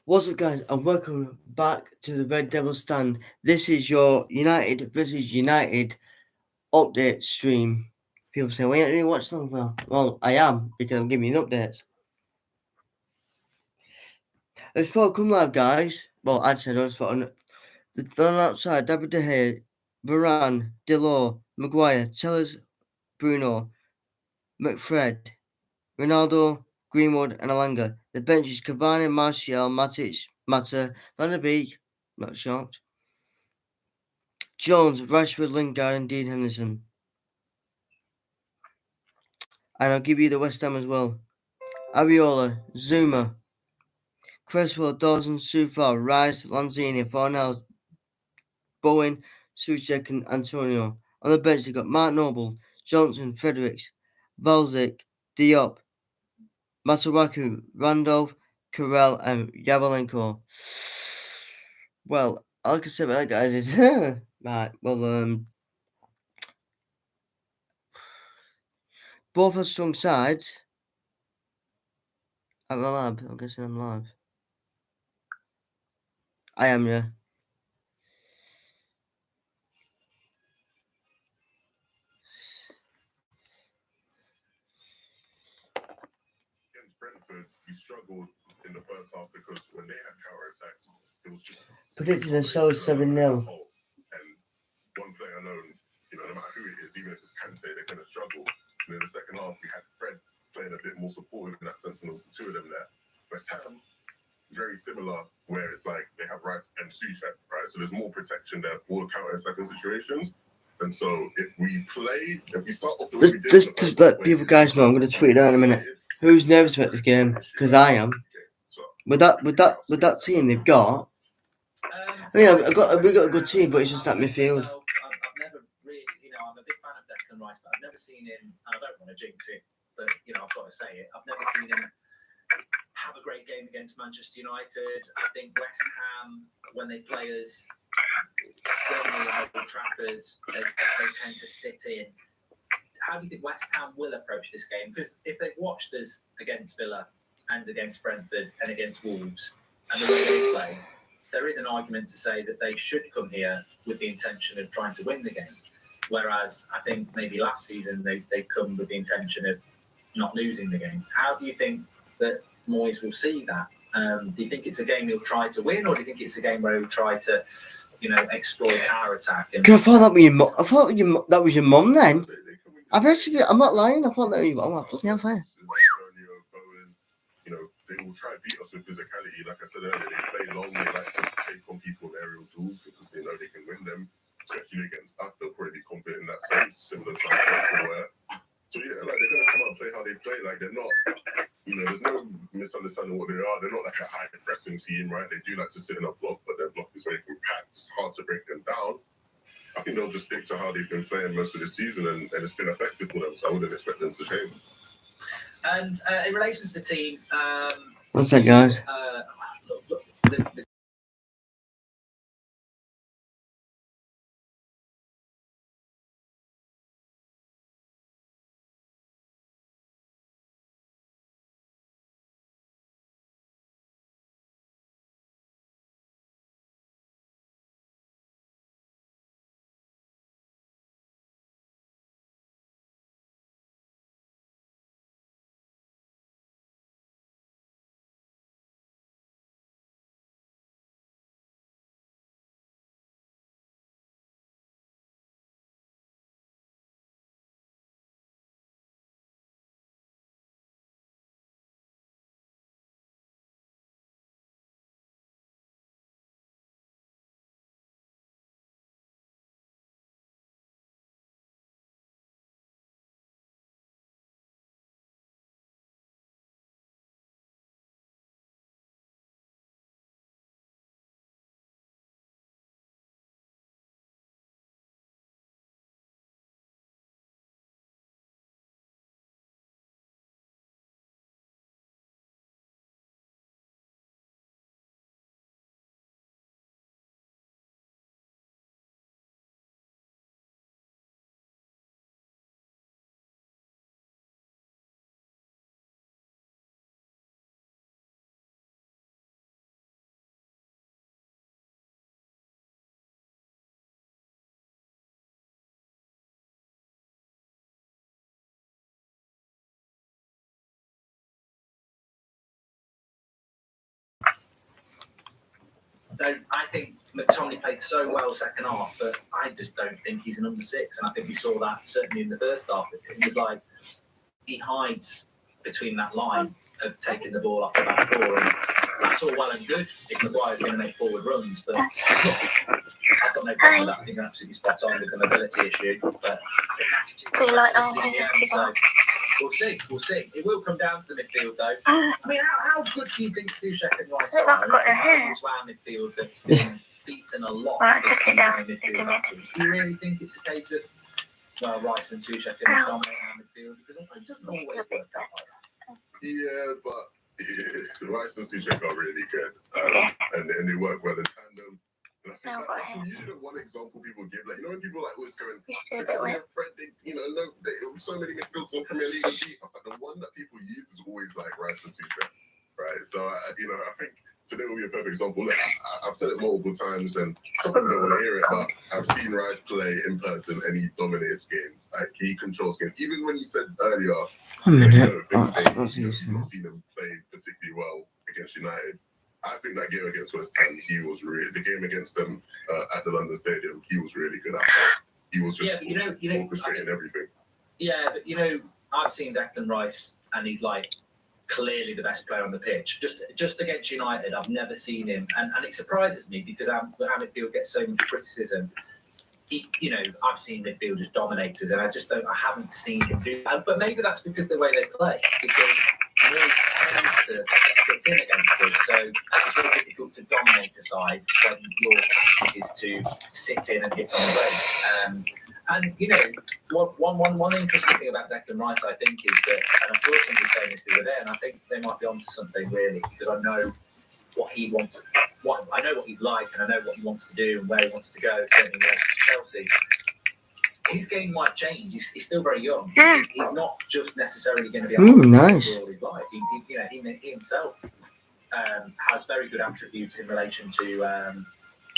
What's up, guys, and welcome back to the Red Devil Stand. This is your United versus United update stream. People say, "Why don't you watch them?" Well, I am because I'm giving you updates. Let's vote come live, guys. Well, actually, I don't vote on the done outside. David De Gea, Varane, Delors, Maguire, Tellers, Bruno, McFred, Ronaldo, Greenwood, and Alanga. The bench is Cavani, Martial, Matic, Mata, Van der Beek. Not shocked. Jones, Rashford, Lingard, and Dean Henderson. And I'll give you the West Ham as well. Ariola, Zuma, Cresswell, Dawson, Sufar, Rice, Lanzini, Farnell, Bowen, Suchek, and Antonio. On the bench, they've got Mark Noble, Johnson, Fredericks, Valzik, Diop, Masuaku, Randolph, Carell, and Yavolenko. Well, all I can say about that, guys, is right. Well, both are strong sides. I'm alive. I'm guessing I'm live. I am, yeah. Against Brentford, we struggled in the first half because when they had counter attacks, it was just predicted a solid 7-0. And one player alone, no matter who it is, even if it's Kante, they're going to struggle. And in the second half, we had Fred playing a bit more supportive in that sense, and also two of them there. West Ham, very similar, where it's like they have Rice and Suchek, right? So there's more protection there for counter attacking situations. And so if we start off the way we did, just to let people guys know, I'm going to tweet it out in a minute. Who's nervous about this game? Because I am. With that team they've got. I mean, we've got a good team, but it's just that midfield. I've never really, I'm a big fan of Declan Rice, but I've never seen him, and I don't want to jinx it, but I've got to say it. I've never seen him have a great game against Manchester United. I think West Ham, when they play us, certainly at Old Trafford, they tend to sit in. How do you think West Ham will approach this game? Because if they've watched us against Villa and against Brentford and against Wolves, and the way they play, there is an argument to say that they should come here with the intention of trying to win the game. Whereas I think maybe last season they've come with the intention of not losing the game. How do you think that Moyes will see that? Do you think it's a game he'll try to win, or do you think it's a game where he'll try to, exploit our attack? I thought that was your mum. I thought that was your mum then. I'm not lying. I thought that was your mum. Bloody hell, fair. They will try to beat us with physicality. Like I said earlier, they play long. They like to take on people with aerial duels because they know they can win them. Especially against us, they'll probably be confident in that sense, similar to where. So yeah, like they're gonna come out and play how they play. Like they're not, there's no misunderstanding what they are. They're not like a high pressing team, right? They do like to sit in a block, but their block is very compact. It's hard to break them down. I think they'll just stick to how they've been playing most of the season, and it's been effective for them. So I wouldn't expect them to change. And in relation to the team, what's that, guys? The I think McTominay played so well second half, but I just don't think he's a number 6. And I think we saw that certainly in the first half. It was like he hides between that line of taking the ball off the back four, and that's all well and good if Maguire's going to make forward runs. But I've got no problem with that. I think they're absolutely spot on with the mobility issue. But I think that's just We like our so we'll see. We'll see. It will come down to the midfield, though. I mean, how good do you think Souček and Rice Look, are? I've got their hair. It's round midfield that's been beaten a lot. Right, this took it season down, in midfield isn't it? battles. Do you really think it's a case of, well, Rice and Souček are Ow. dominate our midfield? Because it doesn't always work out like that. Yeah, but Rice and Souček are really good, and they work well in tandem. And I think No, that's but usually the one example people give, like, you know, when people like always going, You see because that they way. have friend, they, no, so many midfields in Premier League and beat us. Like, the one that people use is always like Rice and Souček, right? So I think today will be a perfect example. Look, I've said it multiple times, and some people don't want to hear it, but I've seen Rice play in person, and he dominates games. Like, he controls games. Even when you said earlier, One you minute. know, Oh, you've not seen him play particularly well against United. I think that game against West Ham, the game against them at the London Stadium, he was really good at that. He was just Yeah, but you know, orchestrating everything. yeah, but you know, I've seen Declan Rice, and he's like clearly the best player on the pitch. Just against United, I've never seen him, and it surprises me because our midfield gets so much criticism. I've seen midfielders dominators, and I haven't seen him do that. But maybe that's because the way they play, because Moyes tends to sit in against us, so it's very difficult to dominate a side when your tactic is to sit in and hit on the break. And you know, one interesting thing about Declan Rice, I think, is that, and I saw somebody saying this the other day, and I think they might be onto something really, because I know what he wants. I know what he's like, and I know what he wants to do and where he wants to go. Certainly, to Chelsea. His game might change. He's still very young. He's not just necessarily going to be able to nice. all his life. He himself has very good attributes in relation to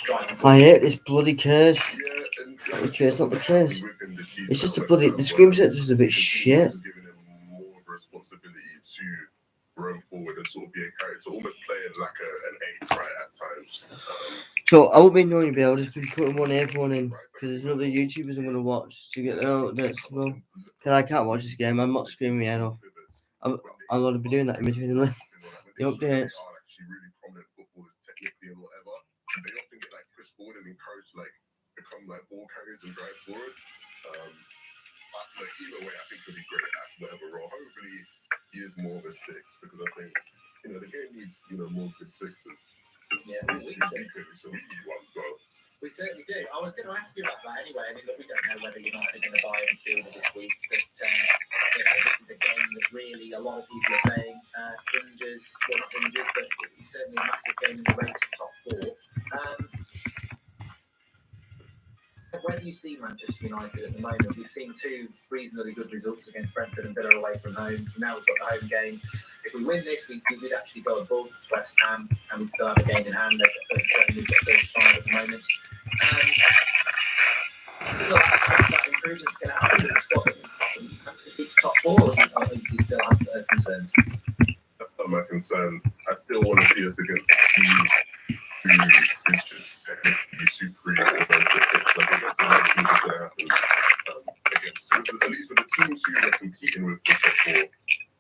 driving. I hate this bloody curse. Yeah, and Okay, it's not the case. with him this season, It's just the West bloody. Ham The screen were- set's just a bit shit. was giving him more of a responsibility to roam forward and sort of be a character, almost playing like an 8 right at times. So I won't be annoying you, I'll just be putting one earphone in because there's other YouTubers I'm gonna watch to get their updates. Well, because I can't watch this game. I'm not screaming my head off. I'm gonna be doing that in between the updates. Are actually really prominent footballers technically and whatever. They often get like pushed forward and encouraged to like become like ball carriers and drive forward. But like, either way, I think he'll be great at whatever role. Hopefully, he is more of a 6 because I think the game needs more good 6s. Yeah, we need one. So We certainly do. I was going to ask you about that anyway. I mean, look, we don't know whether United are going to buy a midfielder this week, but this is a game that really a lot of people are saying hinges, well not hinges, but it's certainly a massive game in the race for top 4. Where do you see Manchester United at the moment? We've seen 2 reasonably good results against Brentford and Villa away from home. Now we've got the home game. If we win this, we'd actually go above West Ham, and we'd still have a game in hand. They've got 37, we've got 35 at the moment. That improvement's going to happen with the squad. Top 4, or do you still have concerns? that's not my concern. I still want to see us against a team who is just technically superior. Like against the teams that's going to happen. At least with the teams who are competing with the top 4,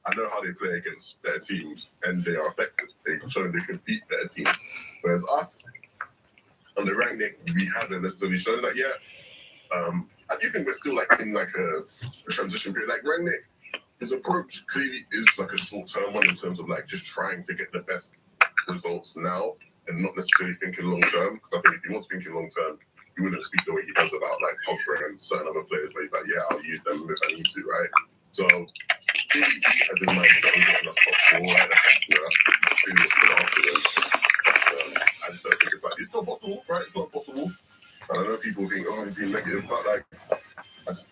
I know how they play against better teams, and they are effective. They've shown they can beat better teams. Whereas us, on the Rangnick, we haven't necessarily shown that yet. I do think we're still like in like a transition period. Like Rangnick, his approach clearly is like a short-term one in terms of like just trying to get the best results now and not necessarily thinking long-term. Because I think if he was thinking long-term, he wouldn't speak the way he does about like Pogba and certain other players where he's like, yeah, I'll use them if I need to, right? So he has in mind that we're getting us top 4, right? That's clearly what's been after them. I just don't think it's not possible, right? It's not possible. And I know people think, oh, he's being negative, but like,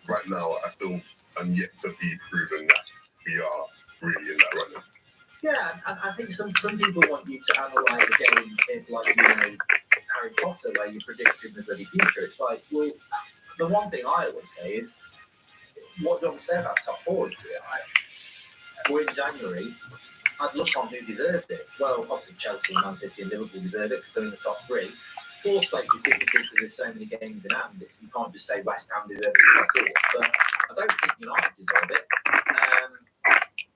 right now, I feel I'm yet to be proven that we are really in that right now. Yeah, and I think some people want you to analyse a game in like Harry Potter, where you predict in the bloody future. It's like, well, the one thing I always say is, what do you want to say about top 4? We're in January. I'd look on who deserved it. Well, obviously Chelsea, Man City, and Liverpool deserve it because they're in the top three. Fourth place is difficult because there's so many games in hand. You can't just say West Ham deserve it because they're fourth. But I don't think United deserve it.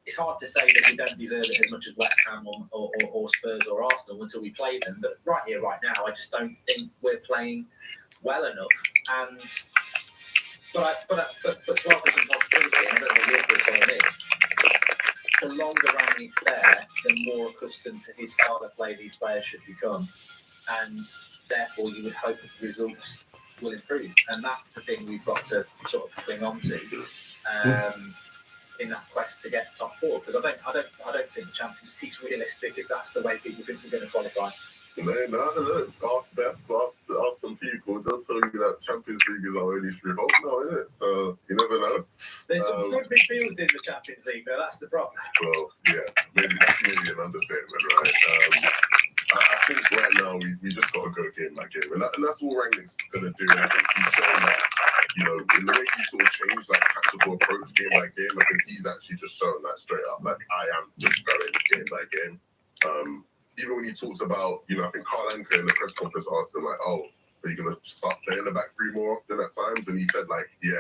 It's hard to say that we don't deserve it as much as West Ham or Spurs or Arsenal until we play them. But right here, right now, I just don't think we're playing well enough. And but to offer some positivity, and I don't know what your thoughts on this, the longer Rangnick's there, the more accustomed to his style of play these players should become. And therefore, you would hope that the results will improve. And that's the thing we've got to sort of cling on to in that quest to get top four. Because I don't think the Champions League's realistic if that's the way people think we're going to qualify. No. Ask some people. They'll tell you that Champions League is our only true hope now, isn't it? So you never know. There's some good midfields in the Champions League, though. That's the problem. Well, yeah, that's maybe an understatement, right? I think right now we just got to go game by game, and that's all Rangnick's going to do. And I think he's shown that, in the way he sort of changed that tactical approach game by game, I think he's actually just shown that straight up, like, I am just going game by game. Even when he talks about, I think Carl Anker in the press conference asked him, like, oh, are you going to start playing the back three more often at times? And he said, like, yeah,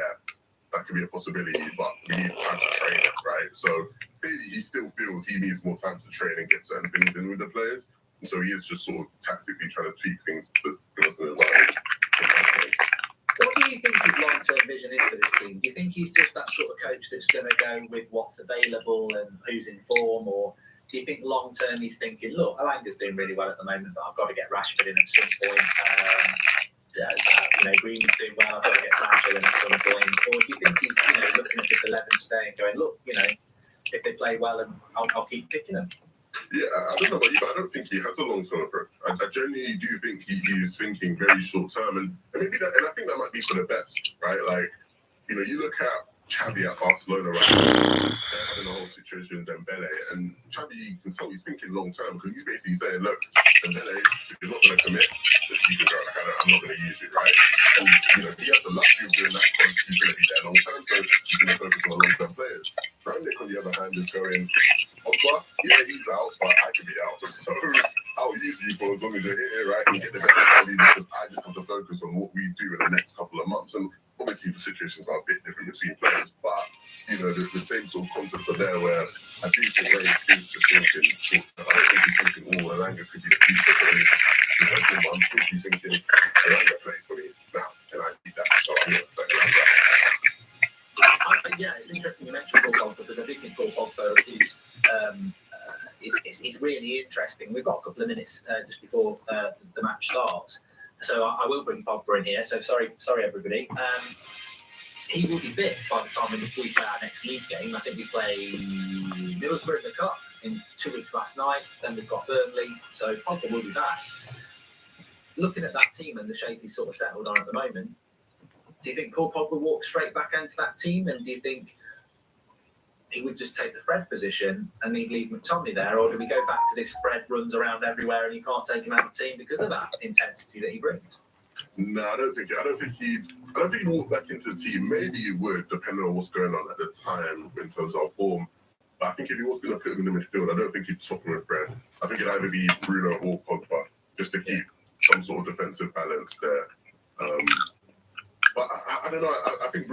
that could be a possibility, but we need time to train it, right? So clearly he still feels he needs more time to train and get certain things in with the players. And so he is just sort of tactically trying to tweak things to give us an advantage. What do you think his long-term vision is for this team? Do you think he's just that sort of coach that's going to go with what's available and who's in form, or do you think long-term he's thinking, look, Alanga's doing really well at the moment, but I've got to get Rashford in at some point. Green's doing well, I've got to get Sancho in at some point. Or do you think he's, looking at this 11 today and going, look, if they play well, and I'll keep picking them? Yeah, I don't know about you, but I don't think he has a long-term approach. I genuinely do think he is thinking very short-term, and maybe that, and I think that might be for the best, right? Like, you look at Xavi at Barcelona right now, they're having a whole situation with Dembele, and Xavi, you can tell he's thinking long-term, because he's basically saying, look, Dembele, if you're not going to commit, you can go, like, I'm not going to use you, right? And, he has the luxury of doing that because he's going to be there long-term, so he's going to focus on the long-term players. Rangnick, on the other hand, is going, Pogba, yeah, he's out, but I can be out. So I'll use you for as long as you're here, right? And get the best out of you, because I just have to focus on what we do in the next couple of months. And obviously the situations are a bit different between players, but there's the same sort of concept are there where I do think Ray is just thinking, I don't think he's thinking, Elanga could be the future for me. But I'm sure he's thinking, Elanga plays for me now, and I need that. So I'm going to play Elanga. Yeah, it's interesting you mentioned Paul Pogba, because I do think Paul Pogba is really interesting. We've got a couple of minutes just before the match starts, so I will bring Pogba in here. So sorry everybody. He will be fit by the time we play our next league game. I think we play Middlesbrough in the Cup in 2 weeks last night. Then we've got Burnley, so Pogba will be back. Looking at that team and the shape he's sort of settled on at the moment, do you think Paul Pogba walks straight back into that team, and do you think he would just take the Fred position and he'd leave McTominay there, or do we go back to this Fred runs around everywhere and you can't take him out of the team because of that intensity that he brings? No, I don't think he'd walk back into the team. Maybe he would, depending on what's going on at the time in terms of form. But I think if he was going to put him in the midfield, I don't think he'd swap him with Fred. I think it'd either be Bruno or Pogba, just to keep some sort of defensive balance there. But I don't know. I think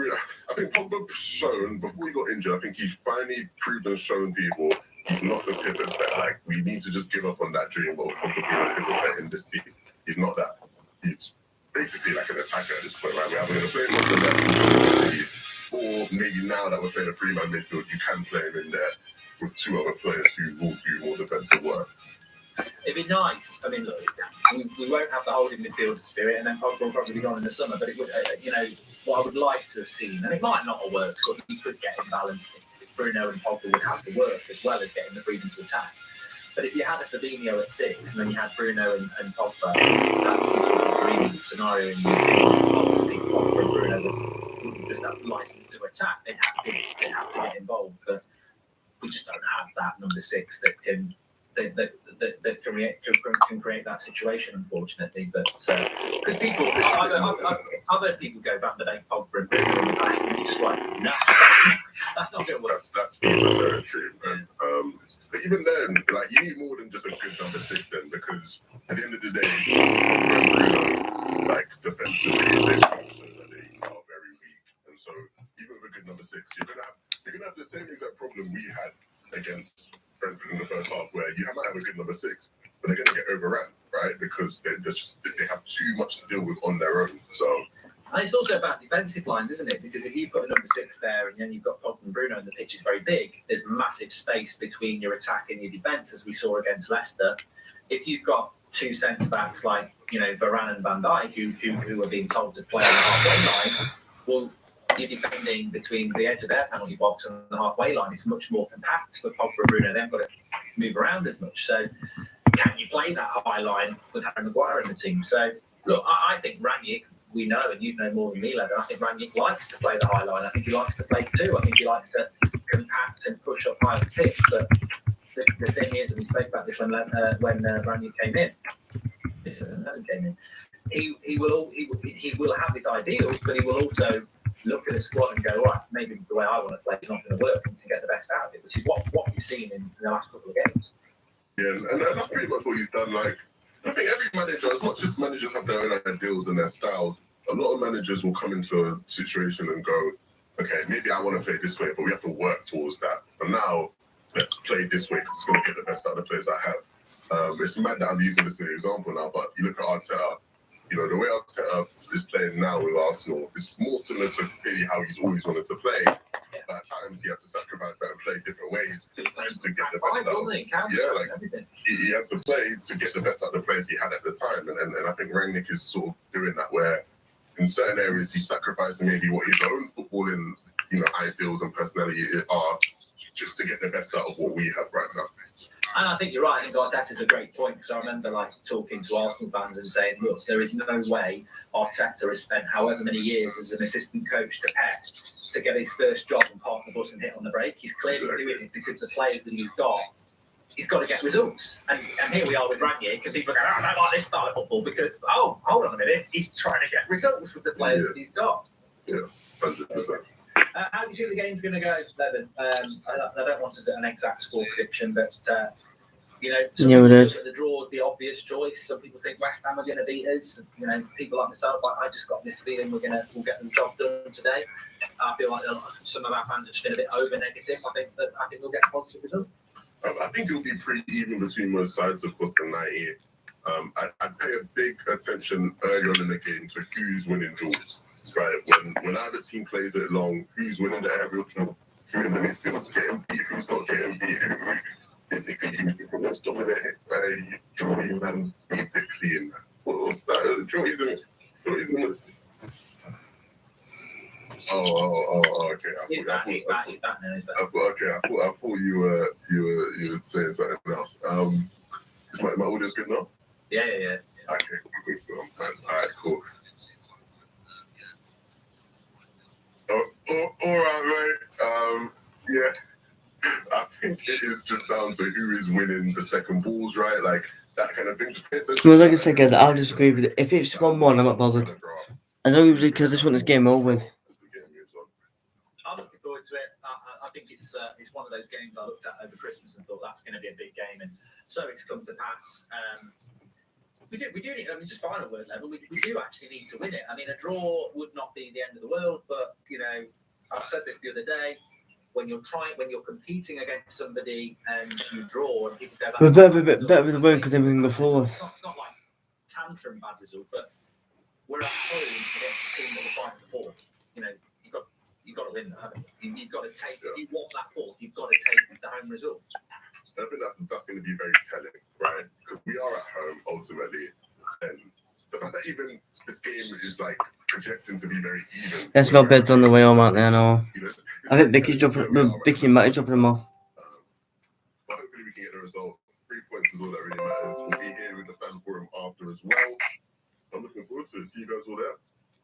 Pogba's shown, before he got injured, I think he's finally proved and shown people he's not a pivot vet. Like, we need to just give up on that dream of Pogba being a pivot vet in this team. He's not that. He's basically like an attacker at this point, right? We're either going to play him on the left, or maybe now that we're playing a three-man midfield, you can play him in there with two other players who will do more defensive work. It'd be nice. I mean, look, we won't have the holding midfield spirit, and then Pogba will probably be gone in the summer. But it would, what I would like to have seen, and it might not have worked, but we could get it balanced. If Bruno and Pogba would have to work as well as getting the freedom to attack. But if you had a Fabinho at 6, and then you had Bruno and Pogba, that's a dream scenario. And obviously, Pogba and Bruno wouldn't just have license to attack. They'd have to get involved. But we just don't have that number 6 that can. That can create that situation, unfortunately. But because people, I've heard people go Van der Beek, Pogba, and Bruno in the past, and it's just like, no, that's not going to work. That's very true. But even then, like, you need more than just a good number 6 then, because at the end of the day, Bruno, like, defensively, they function and they are very weak. And so, even with a good number 6, you're gonna have the same exact problem we had against Brentford in the first half, where you might have a good number 6, but they're gonna get overrun, right? Because they have too much to deal with on their own. So. And it's also about defensive lines, isn't it? Because if you've got a number 6 there and then you've got Pogba and Bruno and the pitch is very big, there's massive space between your attack and your defence, as we saw against Leicester. If you've got 2 centre-backs like, Varane and Van Dijk, who are being told to play on the halfway line, well, you're defending between the edge of their penalty box and the halfway line. It's much more compact for Pogba and Bruno. They haven't got to move around as much. So can you play that high line with Harry Maguire in the team? So, look, I think Rangnick, we know, and you know more than me, Levin, I think Rangnick likes to play the high line. I think he likes to play 2. I think he likes to compact and push up high the pitch. But the thing is, and we spoke about this when Rangnick came in, he will have his ideals, but he will also look at a squad and go, right, maybe the way I want to play is not going to work, and to get the best out of it, which is what we've seen in the last couple of games. Yeah, and that's pretty much what he's done. Like, I think every manager, as much as managers have their own ideals and their styles, a lot of managers will come into a situation and go, okay, maybe I want to play this way, but we have to work towards that. And now, let's play this way because it's going to get the best out of the players I have. It's mad that I'm using this as an example now, but you look at Arteta, the way Arteta is playing now with Arsenal is more similar to clearly how he's always wanted to play. But at times he had to sacrifice that and play different ways just to get the best out. Yeah, like he had to play to get the best out of the players he had at the time. And I think Rangnick is sort of doing that, where in certain areas he's sacrificing maybe what his own footballing, ideals and personality are, just to get the best out of what we have right now. And I think you're right. I think Arteta's a great point, because I remember talking to Arsenal fans and saying, look, there is no way Arteta has spent however many years as an assistant coach to Pep to get his first job and park the bus and hit on the brake. He's clearly doing it because the players that he's got to get results. And here we are with Rangnick, because people are going, I don't like this style of football, because, hold on a minute, he's trying to get results with the players that he's got. Yeah, 100%. How do you think the game's going to go, Levin? I don't want to do an exact score prediction, but some people look at the draw as the obvious choice. Some people think West Ham are going to beat us. People like myself, I just got this feeling we'll get the job done today. I feel like some of our fans have just been a bit over negative. I think we'll get a positive result. I think it'll be pretty even between both sides, of course, the 90. I pay a big attention early on in the game to who's winning draws. Right, when either team plays it long, who's winning the aerial duel, who in the midfield's getting beat, who's not getting beat, who physically who's dominated by Joey and basically in what's that? Joey's in it. Okay. I thought you were saying something else. Is my audience good now? Yeah. Okay, all right, cool. All right, mate. Yeah, I think it is just down to who is winning the second balls, right? Like that kind of thing. Well, like I said, guys, I'll disagree with it. If it's 1-1, I'm not bothered. I don't because I just want this game over with. I'm looking forward to it. I think it's one of those games I looked at over Christmas and thought that's going to be a big game, and so it's come to pass. We do need, just final word, Level. We do actually need to win it. I mean, a draw would not be the end of the world, but I said this the other day. When you're competing against somebody and you draw, and people go, we're better with the win because then we can go forward. It's not like tantrum bad result, but we're at home against a team that will fight for fourth. You've got to win that, haven't you? You've got to take. If you want that fourth, you've got to take the home result. I think that's going to be very telling, right? Because we are at home ultimately, and the fact that even this game is projecting to be very even. There's no beds on the way home out there, no. I think Vicky and Matty dropping them off. But hopefully we can get the result. 3 points is all that really matters. We'll be here with the fan forum after as well. I'm looking forward to it. See you guys all there.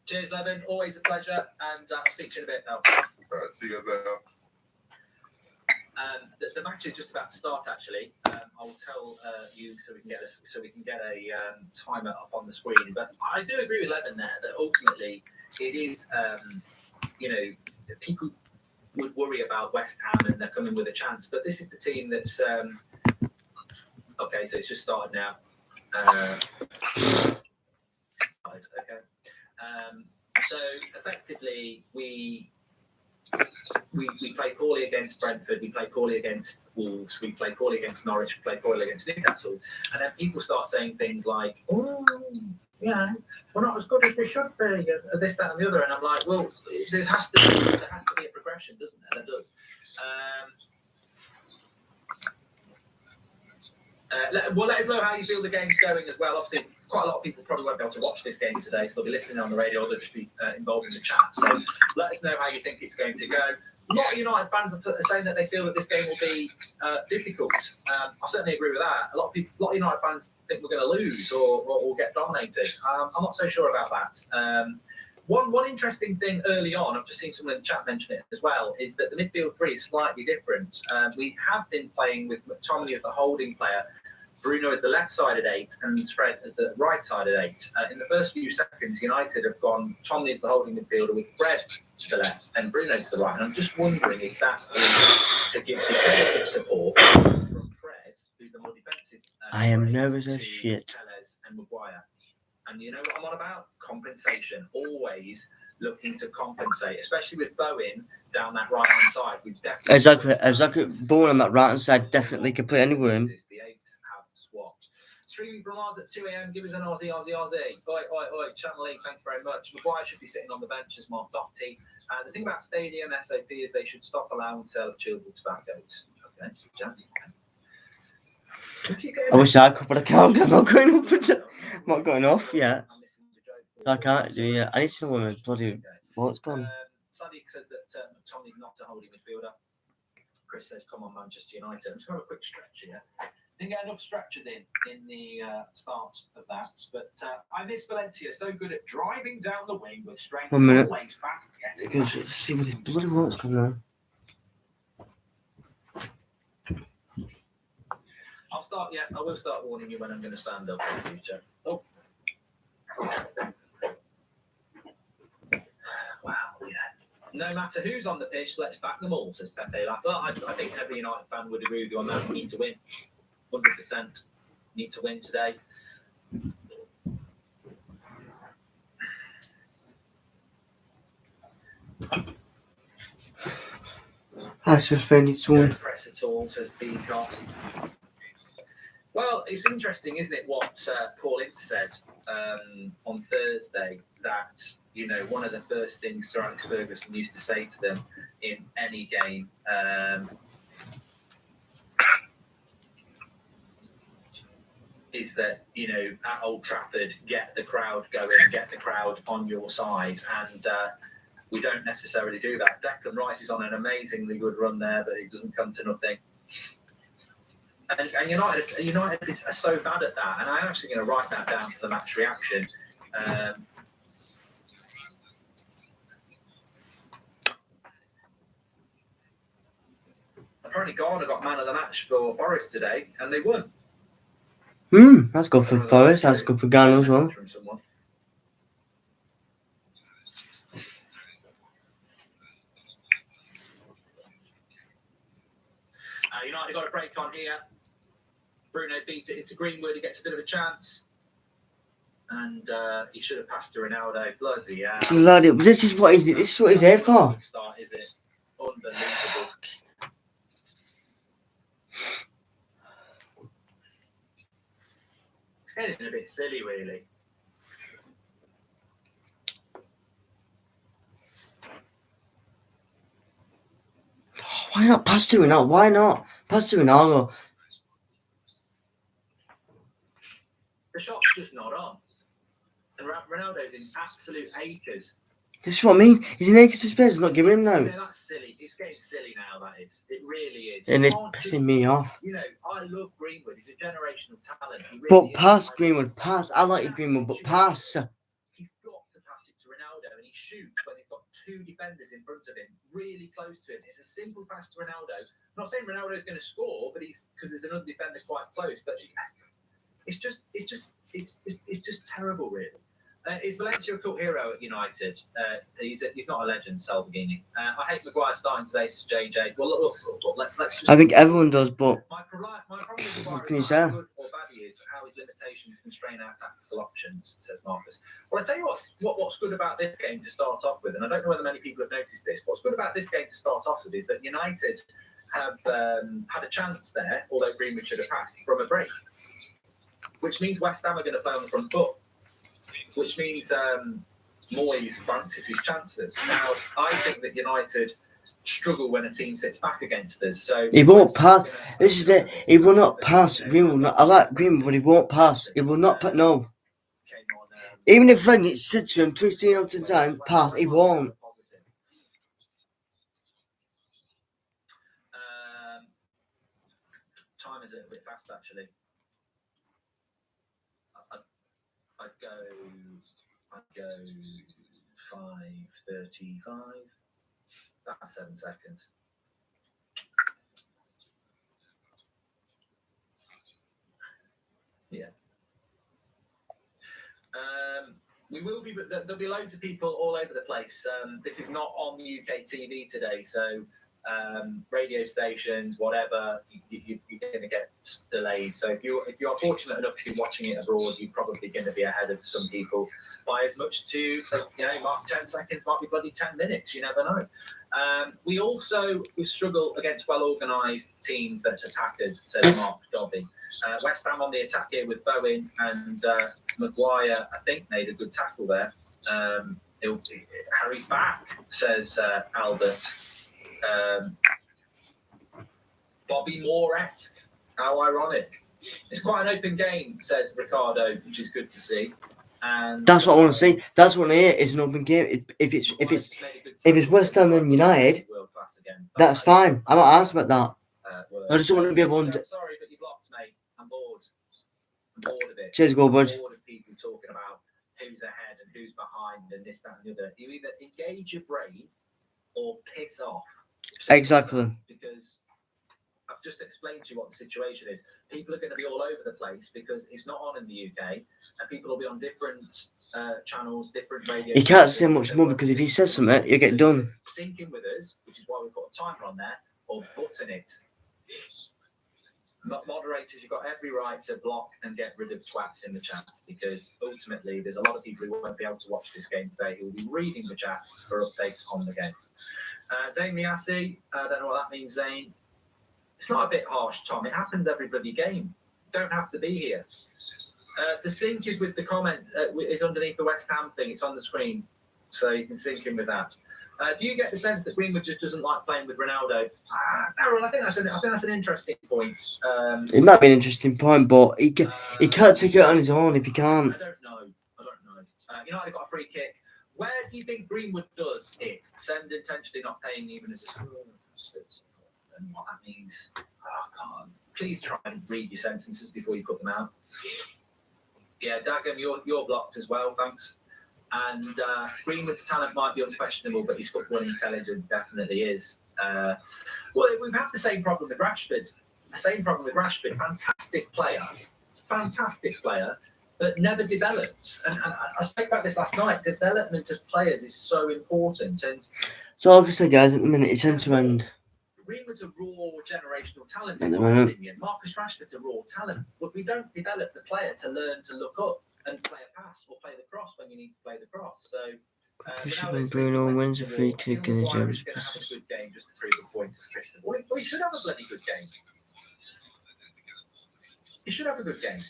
Cheers, Levin. Always a pleasure, and I'll speak to you in a bit now. All right, see you guys there. The match is just about to start. Actually, I'll tell you so we can get a timer up on the screen. But I do agree with Levin there that ultimately it is, people would worry about West Ham and they're coming with a chance. But this is the team that's okay. So it's just started now. Okay. So effectively, we play poorly against Brentford, we play poorly against Wolves, we play poorly against Norwich, we play poorly against Newcastle, and then people start saying things like, "Oh, yeah, we're not as good as we should be," this, that, and the other, and I'm like, well, there has to be a progression, doesn't there? There does. Let us know how you feel the game's going as well. Obviously, quite a lot of people probably won't be able to watch this game today, so they'll be listening on the radio or they'll just be involved in the chat. So let us know how you think it's going to go. A lot of United fans are saying that they feel that this game will be difficult. I certainly agree with that. A lot of United fans think we're going to lose or get dominated. I'm not so sure about that. One interesting thing early on, I've just seen someone in the chat mention it as well, is that the midfield three is slightly different. We have been playing with McTominay as the holding player, Bruno as the left-sided 8, and Fred as the right-sided 8. In the first few seconds, United have gone Tomley as the holding midfielder with Fred to the left and Bruno to the right. And I'm just wondering if that's to give defensive support from Fred, who's the more defensive. I am nervous as shit. Telles and Maguire. And you know what I'm on about? Compensation. Always looking to compensate, especially with Bowen down that right-hand side. We've definitely exactly. Bowen on that right-hand side definitely can play anywhere. The 8s have swapped. Streaming from Mars at 2 a.m. Give us an Aussie. Oi. Channel Lee, thank you very much. Maguire should be sitting on the bench as Mark Doherty. The thing about Stadium SAP is they should stop allowing sale of chewable tobaccos. Okay, so Jan's I wish I could, but I can't because I'm not going up. I'm not going off yet. I can't do it. I need to know when my bloody what's gone. Sadiq says that Tommy's not a holding midfielder. Chris says, come on, Manchester United. I'm just going to have a quick stretch here. Didn't get enough stretches in the start of that, but I miss Valencia. So good at driving down the wing with strength. 1 minute. Always fast. Because see what his bloody what's coming on. I will start warning you when I'm going to stand up in the future. Oh. Wow, yeah. No matter who's on the pitch, let's back them all, says Pepe. Well, I think every United fan would agree with you on that. We need to win. 100% need to win today. I suspended someone. Don't press at all, says Beacott. Well, it's interesting, isn't it, what Paul Ince said on Thursday, that, you know, one of the first things Sir Alex Ferguson used to say to them in any game is that, you know, at Old Trafford, get the crowd going, get the crowd on your side, and we don't necessarily do that. Declan Rice is on an amazingly good run there, but it doesn't come to nothing. And United are so bad at that, and I'm actually going to write that down for the match reaction. Apparently, Garner got man of the match for Forest today, and they won. That's good for Forest. That's good for Ghana as well. United got a break on here. Bruno beat it into Greenwood. He gets a bit of a chance. And he should have passed to Ronaldo. Bloody hell. Bloody, this is what he's here for. Start, is it? Unbelievable. It's getting a bit silly, really. Why not pass to Ronaldo? Why not pass to Ronaldo? The shot's just not on. And Ronaldo's in absolute acres. This is what I mean. He's in acres of space. Not giving him now. Yeah, that's silly. It's getting silly now, that is. It really is. And it's pissing me off. You know, I love Greenwood. He's a generational talent. He really But is. pass, Greenwood, pass. I like you, Greenwood, but pass. He's got to pass it to Ronaldo, and he shoots when he's got two defenders in front of him, really close to him. It's a simple pass to Ronaldo. I'm not saying Ronaldo's going to score, but because there's another defender quite close. But it's just terrible, really. Is Valencia a cult hero at United? He's not a legend, Salvini. I hate Maguire starting today, says JJ. Well, look, let's just. I think everyone does, but My problem with Maguire can you is not say? how good or bad he is, but how his limitations constrain our tactical options, says Marcus. Well, I tell you what's good about this game to start off with, and I don't know whether many people have noticed this. What's good about this game to start off with is that United have had a chance there, although Greenwood should have passed from a break, which means West Ham are going to play on the front foot, which means Moyes fancies his chances. Now, I think that United struggle when a team sits back against us. So he won't pass. This is it. He will not pass. Greenwood will not. I like Greenwood, but he won't pass. He will not pass. No. Even if Frank said to him 15 out of 10 pass, he won't. Time is a bit fast, actually. I'd go 5:35. That's 7 seconds. Yeah. We will be, but there'll be loads of people all over the place. This is not on the UK TV today, so radio stations, whatever, you're going to get delays. So if you're fortunate enough to be watching it abroad, you're probably going to be ahead of some people by as much to, mark 10 seconds, might be bloody 10 minutes. You never know. We struggle against well-organised teams that attack us, says Mark Dobby. West Ham on the attack here with Bowen and Maguire, I think, made a good tackle there. Harry back, says Albert. Bobby Moore-esque. How ironic. It's quite an open game, says Ricardo, which is good to see. And that's what I want to see. That's what I hear. It's an open game. If it's West Ham and United, that's fine. I'm not asked about that. I just want to be able to. Sorry, but you blocked, mate. I'm bored. I'm bored of it. Cheers, go, bud. I'm bored of people talking about who's ahead and who's behind and this, that, and the other. You either engage your brain or piss off. Exactly. Because I've just explained to you what the situation is. People are going to be all over the place because it's not on in the UK, and people will be on different channels, different radio. He can't say much more because if he says something, you get done. Sync in with us, which is why we've got a timer on there, or button it. Moderators, you've got every right to block and get rid of twats in the chat because ultimately there's a lot of people who won't be able to watch this game today who will be reading the chat for updates on the game. Zane Miassi, I don't know what that means, Zane. It's not a bit harsh, Tom. It happens every bloody game. You don't have to be here. The sync is with the comment, is underneath the West Ham thing. It's on the screen, so you can sync in with that. Do you get the sense that Greenwood just doesn't like playing with Ronaldo? Aaron, I think that's an interesting point. It might be an interesting point, but he can't take it on his own if he can't. I don't know. United got a free kick. Where do you think Greenwood does it? Send intentionally not paying even as a and what that means. Oh, God. Please try and read your sentences before you put them out. Yeah, Dagenham, you're blocked as well, thanks. And Greenwood's talent might be unquestionable, but his football intelligence definitely is. Well, we've had the same problem with Rashford. Fantastic player, but never develops. And I spoke about this last night. Development of players is so important. And so, like I said, guys, at the minute, it's end to end. Greenwood's a raw generational talent, in my opinion. Marcus Rashford's a raw talent, but we don't develop the player to learn to look up and play a pass or play the cross when you need to play the cross. So, Bruno wins a free kick in his own. He's going to have a good game just to prove the points as Christian. Well, he should have a bloody good game. He should have a good game.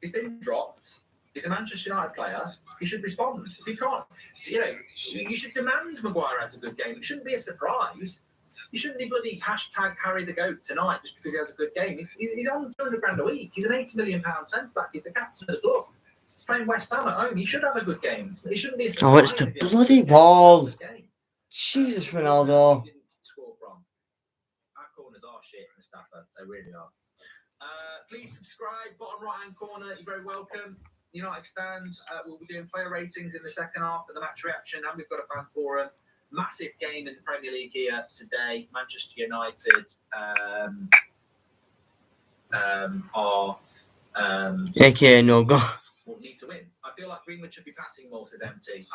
He's been dropped. He's a Manchester United player. He should respond. If he can't, you should demand Maguire has a good game. It shouldn't be a surprise. You shouldn't be bloody hashtag Harry the Goat tonight just because he has a good game. He's on £200,000 a week. He's an £80 million centre back. He's the captain of the club. He's playing West Ham at home. He should have a good game. He shouldn't be a surprise. Oh, it's the bloody ball. Jesus, Ronaldo. Didn't score from. Our corners are shit, Mustafa. They really are. Please subscribe. Bottom right-hand corner. You're very welcome. United stands. We'll be doing player ratings in the second half of the match reaction, and we've got a fan forum. Massive game in the Premier League here today. Manchester United are AKA no go. will need to win. I feel like Greenwood should be passing more, says MT.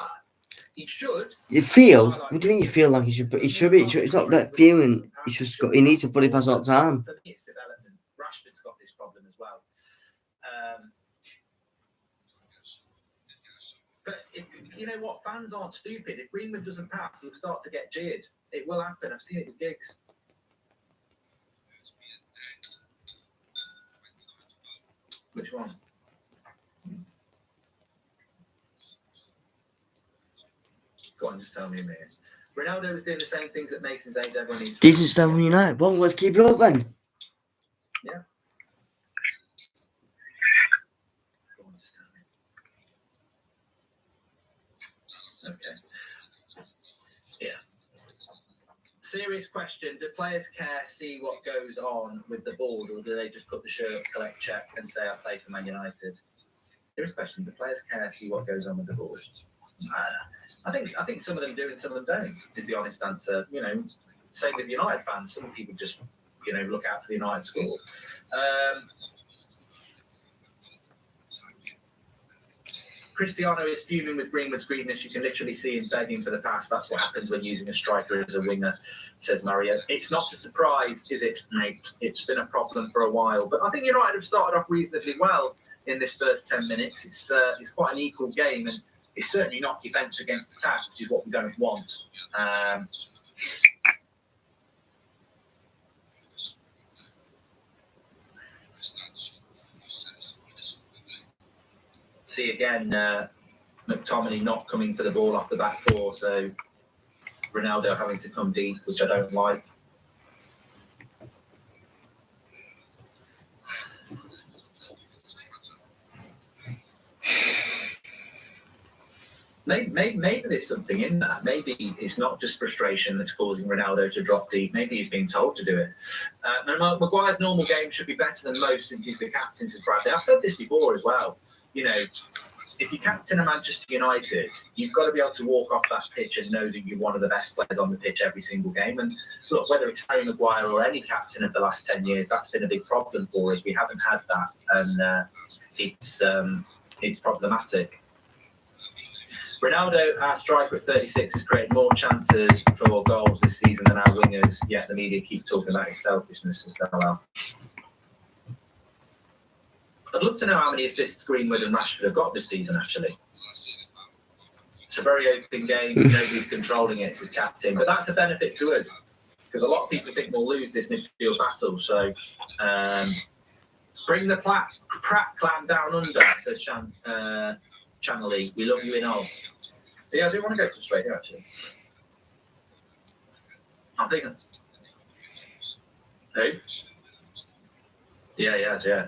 He should. You feel? What do you mean you feel like he should? He should be. It's not that feeling. He just got. He needs to put it past all the time. For me, it's development. Rashford's got this problem as well. But you know what? Fans aren't stupid. If Greenwood doesn't pass, he'll start to get jeered. It will happen. I've seen it with Giggs. Which one? Go on, just tell me a minute. Ronaldo was doing the same things at Mason's age. Everyone needs. Decent stuff from United. Well, let's keep it up then. Yeah. Go on, just tell me. Okay. Yeah. Serious question. Do players care, see what goes on with the board, or do they just put the shirt, collect check, and say, I play for Man United? Serious question. Do players care, see what goes on with the board? I think some of them do and some of them don't, is the honest answer. You know, same with United fans. Some people just, you know, look out for the United score. Cristiano is fuming with Greenwood's greediness. You can literally see him begging for the pass. That's what happens when using a striker as a winger, says Mario. It's not a surprise, is it, Nate? It's been a problem for a while. But I think United have started off reasonably well in this first 10 minutes. It's quite an equal game, and it's certainly not defence against attack, which is what we don't want. See again, McTominay not coming for the ball off the back four, so Ronaldo having to come deep, which I don't like. Maybe there's something in that. Maybe it's not just frustration that's causing Ronaldo to drop deep. Maybe he's being told to do it. Maguire's normal game should be better than most since he's the captain, says Bradley. I've said this before as well. You know, if you captain a Manchester United, you've got to be able to walk off that pitch and know that you're one of the best players on the pitch every single game. And look, whether it's Harry Maguire or any captain of the last 10 years, that's been a big problem for us. We haven't had that, and it's problematic. Ronaldo, our striker at 36, has created more chances for goals this season than our wingers, yet the media keep talking about his selfishness as well. I'd love to know how many assists Greenwood and Rashford have got this season, actually. It's a very open game. Nobody's controlling it, says captain. But that's a benefit to us, because a lot of people think we'll lose this midfield battle. So bring the Pratt clan down under, says Channelly. We love you in Oz. Yeah, I do want to go to Australia, actually. I'm thinking. Who? Yeah.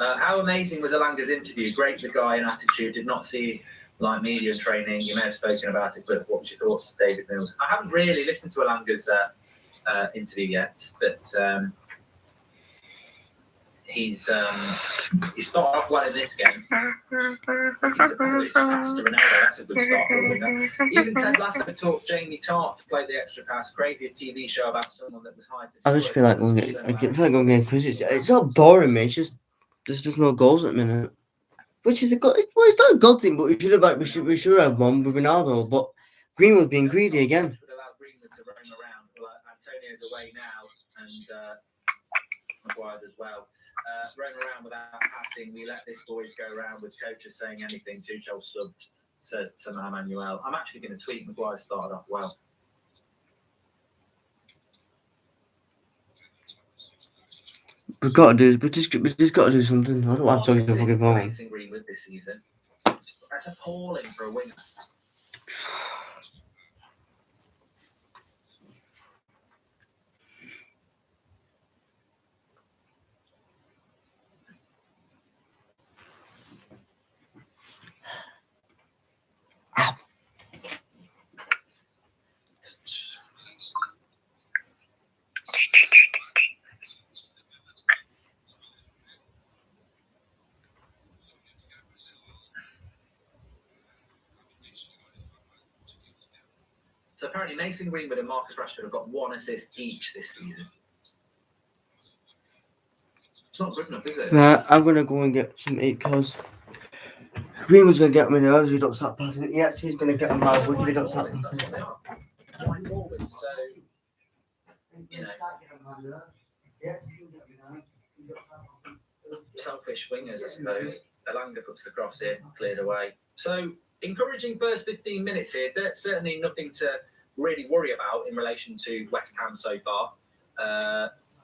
How amazing was Elanga's interview? Great, the guy in attitude. Did not see like media training. You may have spoken about it, but what was your thoughts, David Mills? I haven't really listened to Elanga's interview yet, but he's started off well in this game. He's a Polish pass to Ronaldo. That's a good start for a winger. Even Ted Lasso taught Jamie Tart to play the extra pass. Crazy, a TV show about someone that was hired to. I just feel like going game because it's not boring, mate. It's just there's no goals at the minute, which is a good. Well, it's not a good thing, but we should have won with Ronaldo. But Greenwood being greedy again. Would allow Greenwood to roam around. Well, Antonio's away now, and Maguire as well. Roam around without passing. We let this boys go around with coaches saying anything. Tuchel subbed, says Sam Manuel. I'm actually going to tweet Maguire started off well. We just got to do something. I don't want to talk to fucking phone. Greenwood this season. That's appalling for a winger. So apparently Mason Greenwood and Marcus Rashford have got one assist each this season. It's not good enough, is it? Right, I'm going to go and get some eat because Greenwood's going to get me nerves if he don't start passing it. He actually is going to get a mad if he don't start That's passing what they it. are. Wide forwards, so, you know, selfish wingers, I suppose. Elanga puts the cross in, cleared away. So, encouraging first 15 minutes here. There's certainly nothing to really worry about in relation to West Ham so far.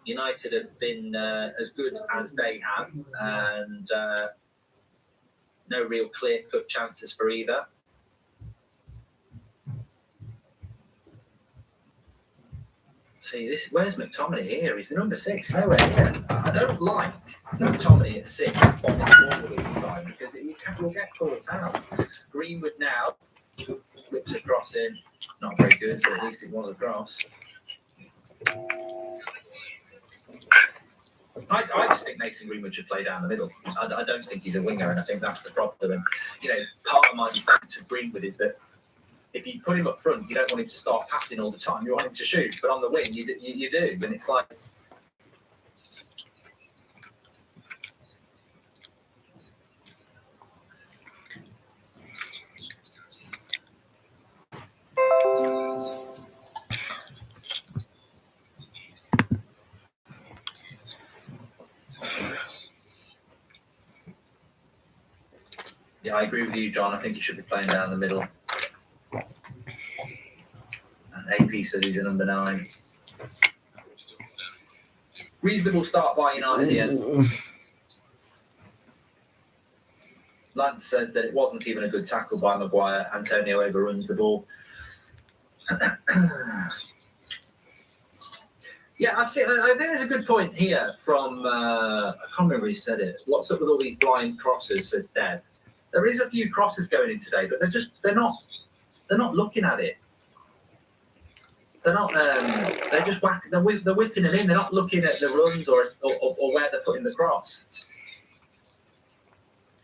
United have been as good as they have, and no real clear-cut chances for either. See, where's McTominay here? He's the number 6. Nowhere here. I don't like McTominay at 6 bombing forward all the time because you'll get caught out. Greenwood now whips a cross in. Not very good, but at least it was a cross. I just think Mason Greenwood should play down the middle. I don't think he's a winger, and I think that's the problem. And, part of my defence of Greenwood is that if you put him up front, you don't want him to start passing all the time. You want him to shoot, but on the wing, you do, and it's like. Yeah, I agree with you, John. I think he should be playing down the middle. And AP says he's a number 9. Reasonable start by United here. Lance says that it wasn't even a good tackle by Maguire. Antonio overruns the ball. Yeah, I think there's a good point here from, I can't remember who said it. What's up with all these blind crosses, says Dev. There is a few crosses going in today, but they're not looking at it. They're not. They're just whacking. They're whipping it in. They're not looking at the runs or where they're putting the cross.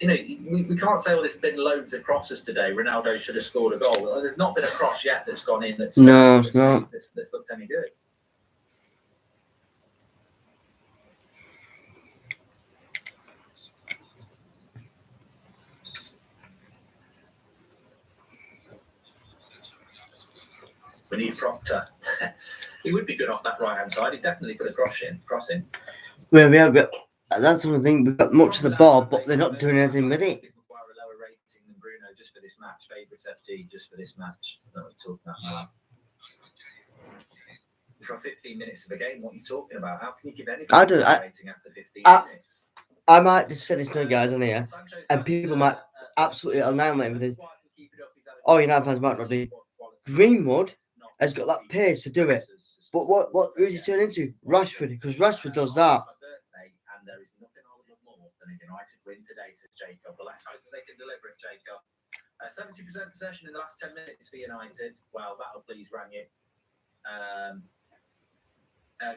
We can't say, well, there's been loads of crosses today. Ronaldo should have scored a goal. Well, there's not been a cross yet that's gone in. That's not. That's looked any good. We need Proctor. He would be good off that right-hand side. He'd definitely put a cross in. Well, we have got, that's one thing. We've got much of the ball, but they're not doing anything with it. Require a lower rating than Bruno just for this match. Favourites FG just for this match. I don't want to talk about that. For 15 minutes of a game, what are you talking about? How can you give anybody a rating after 15 minutes? I might just say this no guys on here, and people might absolutely annihilate with it. Oh, United fans might not do. Greenwood has got that pace to do it. But who's he turning into? Rashford, because Rashford does that. And there is nothing I would love more than a United win today, says Jacob. But let's hope that they can deliver it, Jacob. 70% possession in the last 10 minutes for United. Well, that'll please Ranier.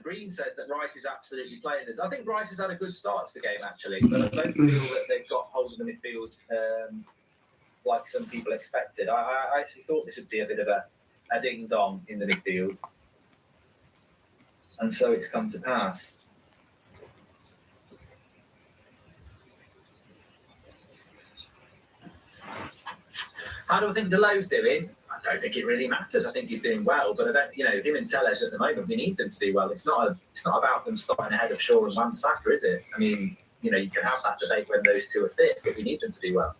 Green says that Rice is absolutely playing this. I think Rice has had a good start to the game, actually. But I don't feel that they've got hold of the midfield like some people expected. I actually thought this would be a bit of a ding-dong in the midfield. And so it's come to pass. How do I think Delo's doing? I don't think it really matters. I think he's doing well, but I don't. Him and Telles at the moment, we need them to do well. It's not about them starting ahead of Shaw and Wan-Bissaka, is it? I mean, you can have that debate when those two are fit, but we need them to do well.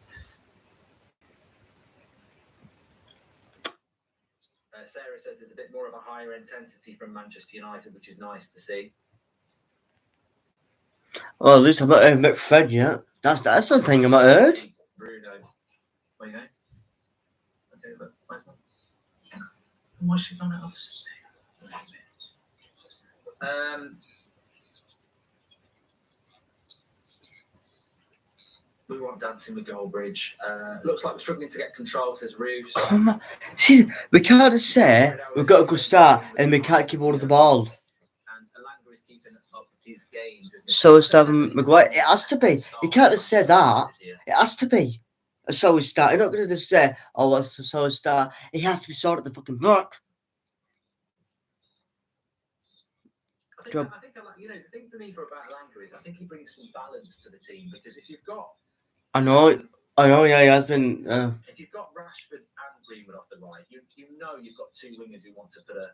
Sarah says there's a bit more of a higher intensity from Manchester United, which is nice to see. Well, at least I've not heard McFred yet. That's the thing I've not heard. Bruno. Where you go? Okay, but why's she gone out of We want Dancing with Goldbridge. Looks like we're struggling to get control, says Roos. Come on. See, we can't just say we've got a good start and we can't keep hold of the ball. And Elanga is keeping up his game. So is Stephen Maguire. It has to be. You can't just say that. It has to be a solid start. You're not going to just say, oh, it's a solid start. It has to be sorted at the fucking mark. I think the thing for me for about Elanga is I think he brings some balance to the team because if you've got I know, yeah, he has been. if you've got Rashford and Greenwood off the right, you know you've got two wingers who want to put a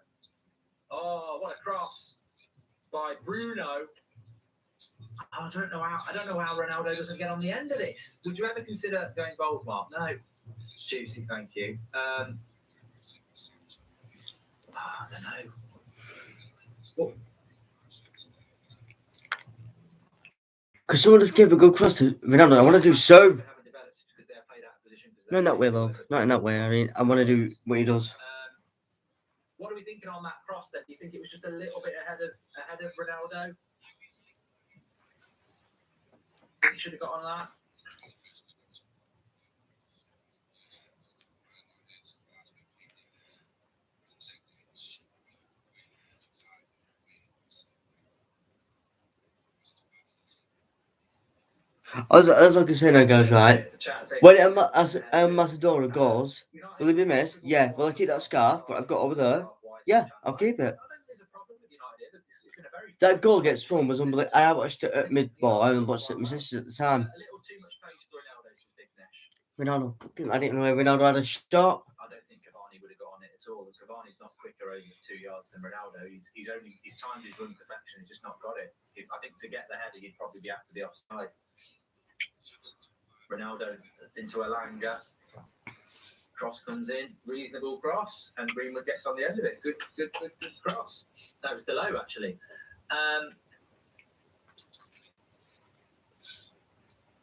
what a cross by Bruno. I don't know how Ronaldo doesn't get on the end of this. Would you ever consider going bold, Mark? No. Juicy, thank you. I don't know. Well, Because someone just gave a good cross to Ronaldo. I want to do so. Not in that way, love. Not in that way. I mean, I want to do what he does. What are we thinking on that cross then? Do you think it was just a little bit ahead of Ronaldo? Think he should have got on that? As I can say now, guys, right? When Masadora goes, will he be missed? Yeah. Will I keep that scarf? But I've got over there. Yeah, I'll keep it. That goal gets thrown was unbelievable. I watched it at mid-ball. I watched it with my sister at the time. A little too much pace for Ronaldo, some big Nesh. Ronaldo, I didn't know where Ronaldo had a shot. I don't think Cavani would have got on it at all. Cavani's not quicker over 2 yards than Ronaldo. He's timed his run perfection. He's just not got it. I think to get the header, he'd probably be after the offside. Ronaldo into Elanga. Cross comes in, reasonable cross, and Greenwood gets on the end of it. Good cross. That was Delo actually.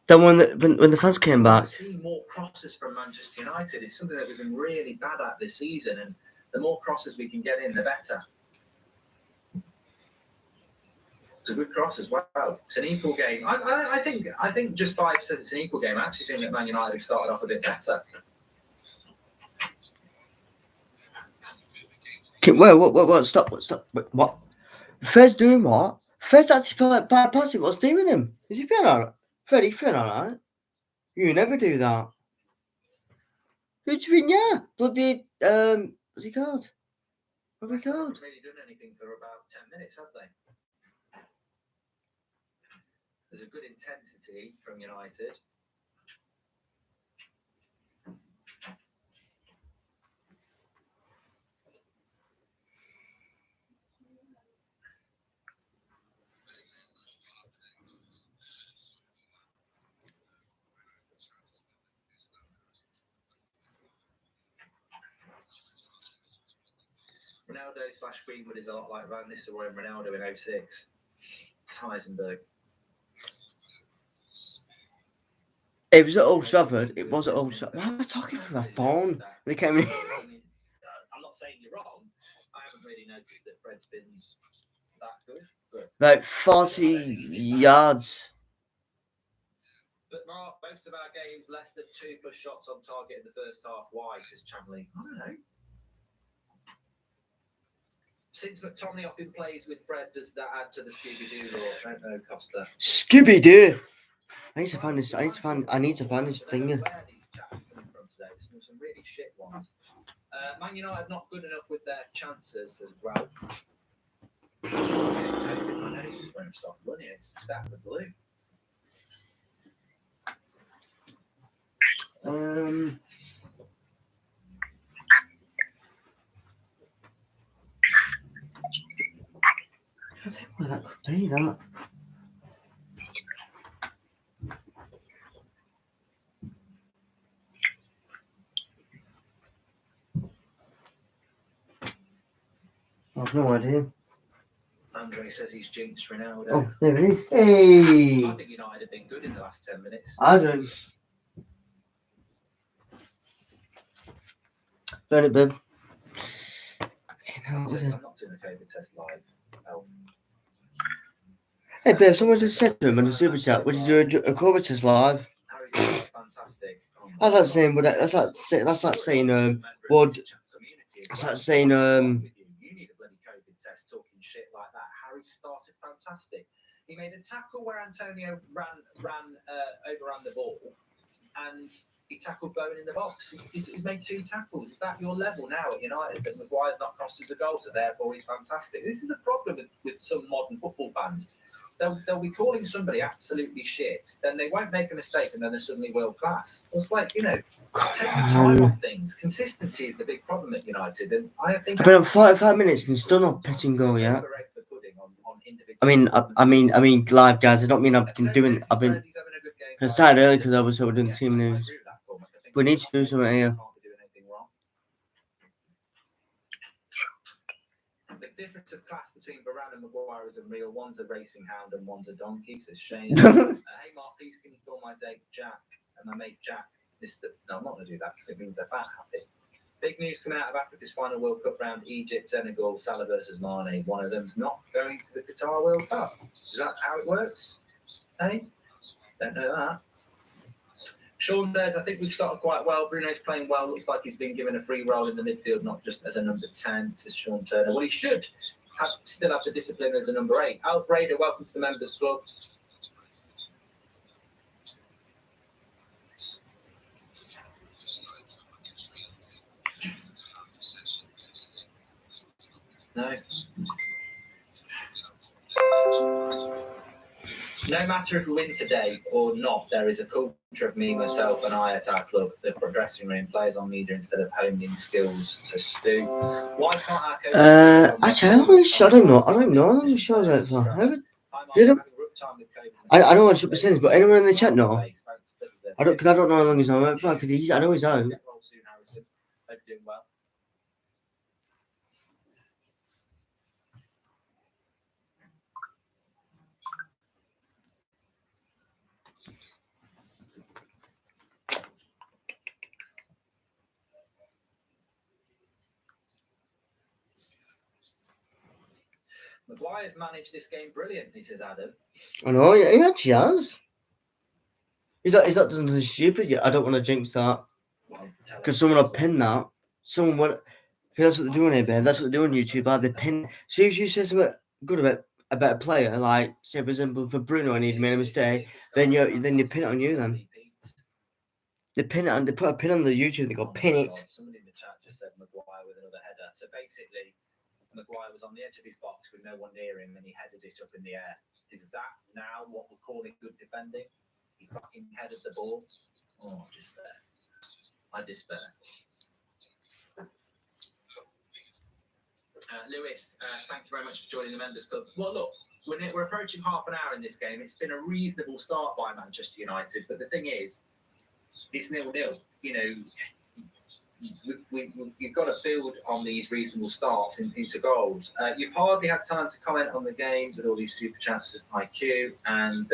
Then when the fans came back, I see more crosses from Manchester United. It's something that we've been really bad at this season, and the more crosses we can get in, the better. It's a good cross as well. It's an equal game. I think just 5% it's an equal game. I actually think that Man United have started off a bit better. What? Stop. What? Fred's doing what? Fred's actually bypassing what's doing him. Is he feeling alright? Fred, you feeling alright? You never do that. Who do you mean, yeah? Bloody, what's he called? What are we They called? haven't really done anything for about 10 minutes, have they? There's a good intensity from United. Ronaldo/Greenwood is a lot like Van Nistelrooy and Ronaldo in 06. Heisenberg. It was at Old Trafford. It was at Old Trafford. Why am I talking from my phone? They came in. I'm not saying you're wrong. I haven't really noticed that Fred's been that good. But Like 40 yards. But Mark, most of our games less than 2+ shots on target in the first half. Why, says Chamberlain? I don't know. Since McTominay often plays with Fred, does that add to the Scooby-Doo law? I don't know, Costa. Scooby-Doo. I need to find this thing. Where these chats are coming from today. Some really shit ones. Man United not good enough with their chances as well. I know he's just won't stop running. It's stacked with blue. I think where that could be, that. I've no idea. Andre says he's jinxed Ronaldo. Oh, there it is. Hey! I think United have been good in the last 10 minutes. I don't. Burn it, babe. Okay, now, what was it? I'm not doing a COVID test live. Oh. Hey, babe, someone just said to him in the super chat, would you do a COVID test live? Harry's fantastic. That's like saying, would that's like saying, would, that's like saying, You need a bloody COVID test talking shit like that. Harry started fantastic. He made a tackle where Antonio overran the ball, and he tackled Bowen in the box. He's made 2 tackles. Is that your level now at United? That Maguire's not cost us a goal, so therefore he's fantastic. This is the problem with some modern football fans. They'll be calling somebody absolutely shit, then they won't make a mistake, and then they're suddenly world class. It's like, take your time on things. Consistency is the big problem at United, and I think. I've been up 45 minutes and still not pitching goal yet. I mean, live guys. I don't mean I've been doing. I started early because I was doing team news. We need to do something here. The difference of class between Varane and Maguire is unreal. One's a racing hound and one's a donkey. Says Shane. Hey Mark, please can you call my date Jack and my mate Jack? No, I'm not going to do that because it means they're fat happy. Big news coming out of Africa's final World Cup round: Egypt, Senegal, Salah versus Mane. One of them's not going to the Qatar World Cup. Is that how it works? Hey, don't know that. Sean says, I think we've started quite well. Bruno's playing well. Looks like he's been given a free role in the midfield, not just as a number 10, says Sean Turner. Well, he should still have the discipline as a number 8. Alfredo, welcome to the Members Club. No. No matter if we win today or not, there is a culture of me, myself, and I at our club. The dressing room, players on media instead of honing skills. So Stu, why can't our coach? Actually, I don't know. I don't know how long the show's out for. I know what percentage, but anyone in the chat know? I don't know how long he's on. Because I know he's out. Maguire's managed this game brilliantly, says Adam. I know, yeah, he actually has. He's not done something stupid yet. I don't want to jinx that. Because someone will pin that. Someone would. That's what they're doing here, babe. That's what they're doing on YouTube. They pin. So if you say something good about a better player, like, say, for example, for Bruno, and he'd made a mistake, then you pin it on you then. They pin it and they put a pin on the YouTube, they go, pin it. Somebody in the chat just said Maguire with another header. So basically, Maguire was on the edge of his box with no one near him and he headed it up in the air. Is that now what we're calling good defending? He fucking headed the ball. Oh, despair. I despair. Lewis, thank you very much for joining the Members Club. Well, look, we're approaching half an hour in this game. It's been a reasonable start by Manchester United, but the thing is, it's 0-0. You know, you've got to build on these reasonable starts into goals. You've hardly had time to comment on the game with all these super chats at IQ, and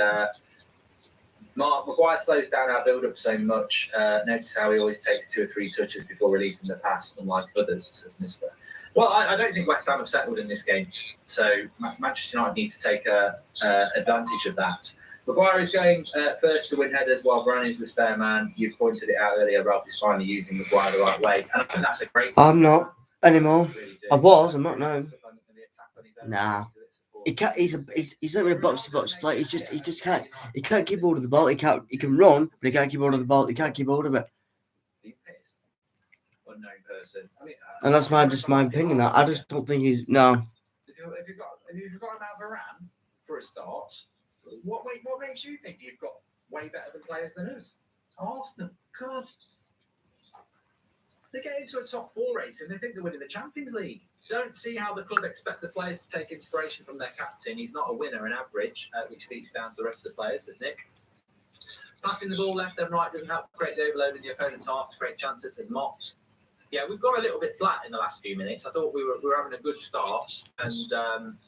Maguire slows down our build-up so much. Notice how he always takes 2 or 3 touches before releasing the pass, unlike others, says Mister. Well, I don't think West Ham have settled in this game, so Manchester United need to take advantage of that. Maguire is going first to win headers while Varane is the spare man. You pointed it out earlier. Ralph is finally using Maguire the right way, and I think that's a great. I'm not anymore. Really I was. I'm not now. Nah. He can't. He's not really a box-to-box player. He just can't. He can't keep hold of the ball. He can run, but he can't keep hold of the ball. He can't keep hold of it. Unknown person. I mean, and that's my opinion. That I just don't think he's no. If you've got about Varane for a start, what makes you think you've got way better than players than us? Arsenal, God, they get into a top 4 race and they think they're winning the Champions League. Don't see how the club expect the players to take inspiration from their captain. He's not a winner, an average, which feeds down to the rest of the players, says Nick. Passing the ball left and right doesn't help create the overload in the opponent's half to create chances, says Mott. Yeah, we've got a little bit flat in the last few minutes. I thought we were having a good start, and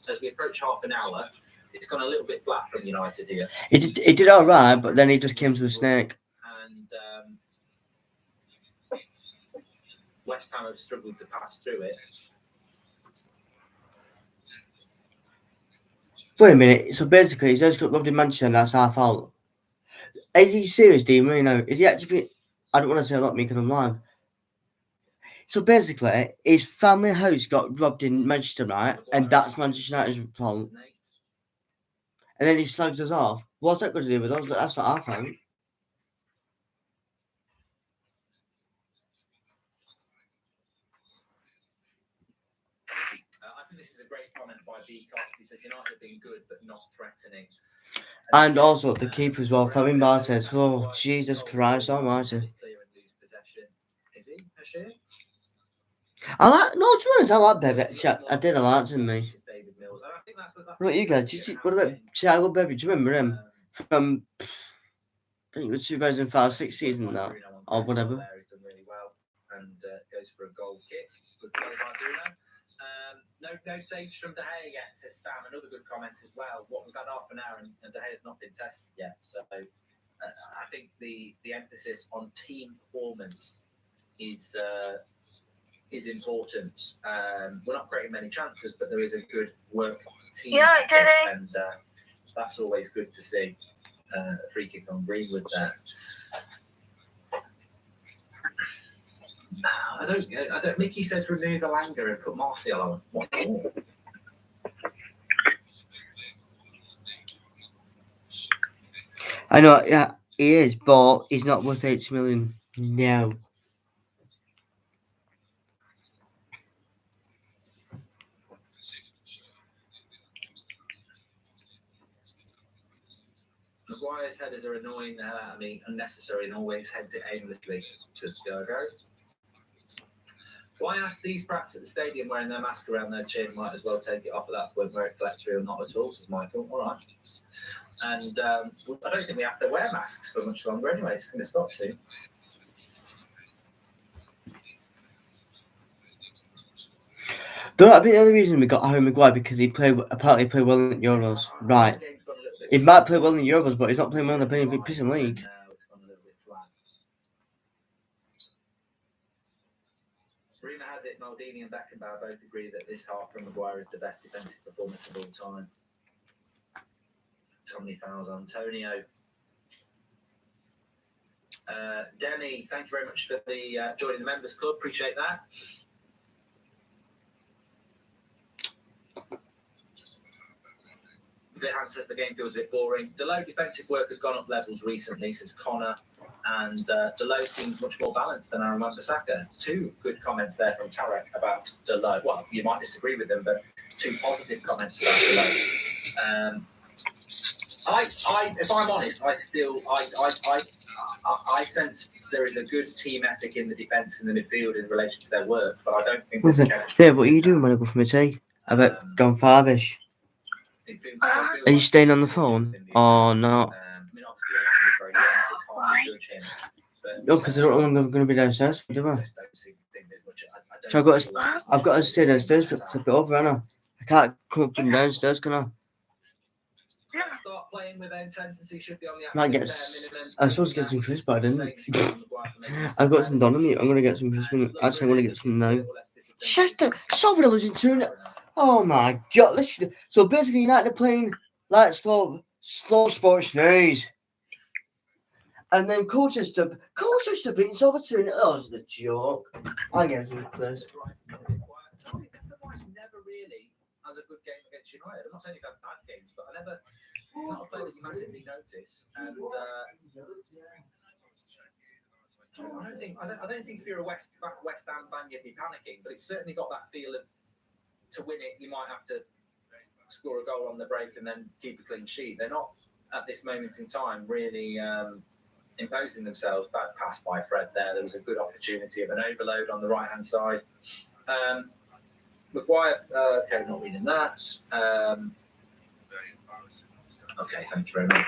as we approach half an hour, it's gone a little bit flat from United here. It did all right, but then he just came to a snake. And West Ham have struggled to pass through it. Wait a minute. So basically, he's just got rubbed in Manchester, and that's our fault. Is he serious, Dean Marino? Is he actually? I don't want to say a lot, because I'm live. So basically, his family house got robbed in Manchester, right? And that's Manchester United's fault. And then he slags us off. What's that got to do with us? That's not our fault. a great comment by B. Cost. He said United have been good but not threatening. And also the keeper as well, Fabian Barthez. Oh, Jesus Christ almighty. Clear and lose possession. Is he? Bashir? I like, no, to be honest, I like Bebe. I did like him, me. David Mills. And I think that's What about you guys? What about Thiago Bebe? Do you remember him? From, I think it was 2005-6 season now, or whatever. He's done really well and goes for a goal kick. Good play by Bruno. No saves from De Gea yet, says Sam. Another good comment as well. What, we've had half an hour and De Gea's not been tested yet. So I think the emphasis on team performance is important. We're not creating many chances, but there is a good work team, and that's always good to see. A free kick on Greenwood there. I don't. Mickey says remove Elanga and put Martial on. What more? I know, yeah, he is, but he's not worth 80 million. No. Maguire's headers are annoying the hell out of me, unnecessary, and always heads it aimlessly. Just go. Why ask these brats at the stadium wearing their mask around their chin? Might as well take it off at that point where it collects real, not at all, says Michael. All right. And I don't think we have to wear masks for much longer anyway. It's going to stop soon. I think the only reason we got Harry Maguire because he apparently played well in Euros. Right. He might play well in Euros, but he's not playing well in the Premier League. Rumour has it Maldini and Beckenbauer both agree that this half from Maguire is the best defensive performance of all time. Tommy fouls Antonio. Demi, thank you very much for the joining the members club. Appreciate that. Vihan says the game feels a bit boring. Delo defensive work has gone up levels recently, says Connor. And Delo seems much more balanced than Aaron Wan-Bissaka. Two good comments there from Tarek about Delo. Well, you might disagree with them, but two positive comments about Delo. If I'm honest, I sense there is a good team ethic in the defence and the midfield in relation to their work, but I don't think. Yeah, what are you doing when I go for my tea? I bet gone five-ish. Are you staying on the phone or not? No, because I don't know when I'm going to be downstairs, do I? So I've got to stay downstairs, flip it over, haven't I can't come up from downstairs, can I? Start playing with intensity, should be on the Might get. I was supposed to get some crisp, but I didn't. I've got some done on me. I'm going to get some crisp. Actually, I'm going to get some now. Chester, so religion tune. Oh my god! Listen. So basically, United are playing like slow sports news. And then Colchester beating Southampton. That was the joke. I get some crisp. Never really has a good game against United. I'm not saying he's had bad games, but he's not a player that you massively notice. And I don't think if you're a West Ham fan you'd be panicking, but it's certainly got that feel of to win it you might have to score a goal on the break and then keep a clean sheet. They're not at this moment in time really imposing themselves. Bad pass by Fred there. There was a good opportunity of an overload on the right hand side. Maguire, okay, not reading that. Okay, thank you very much.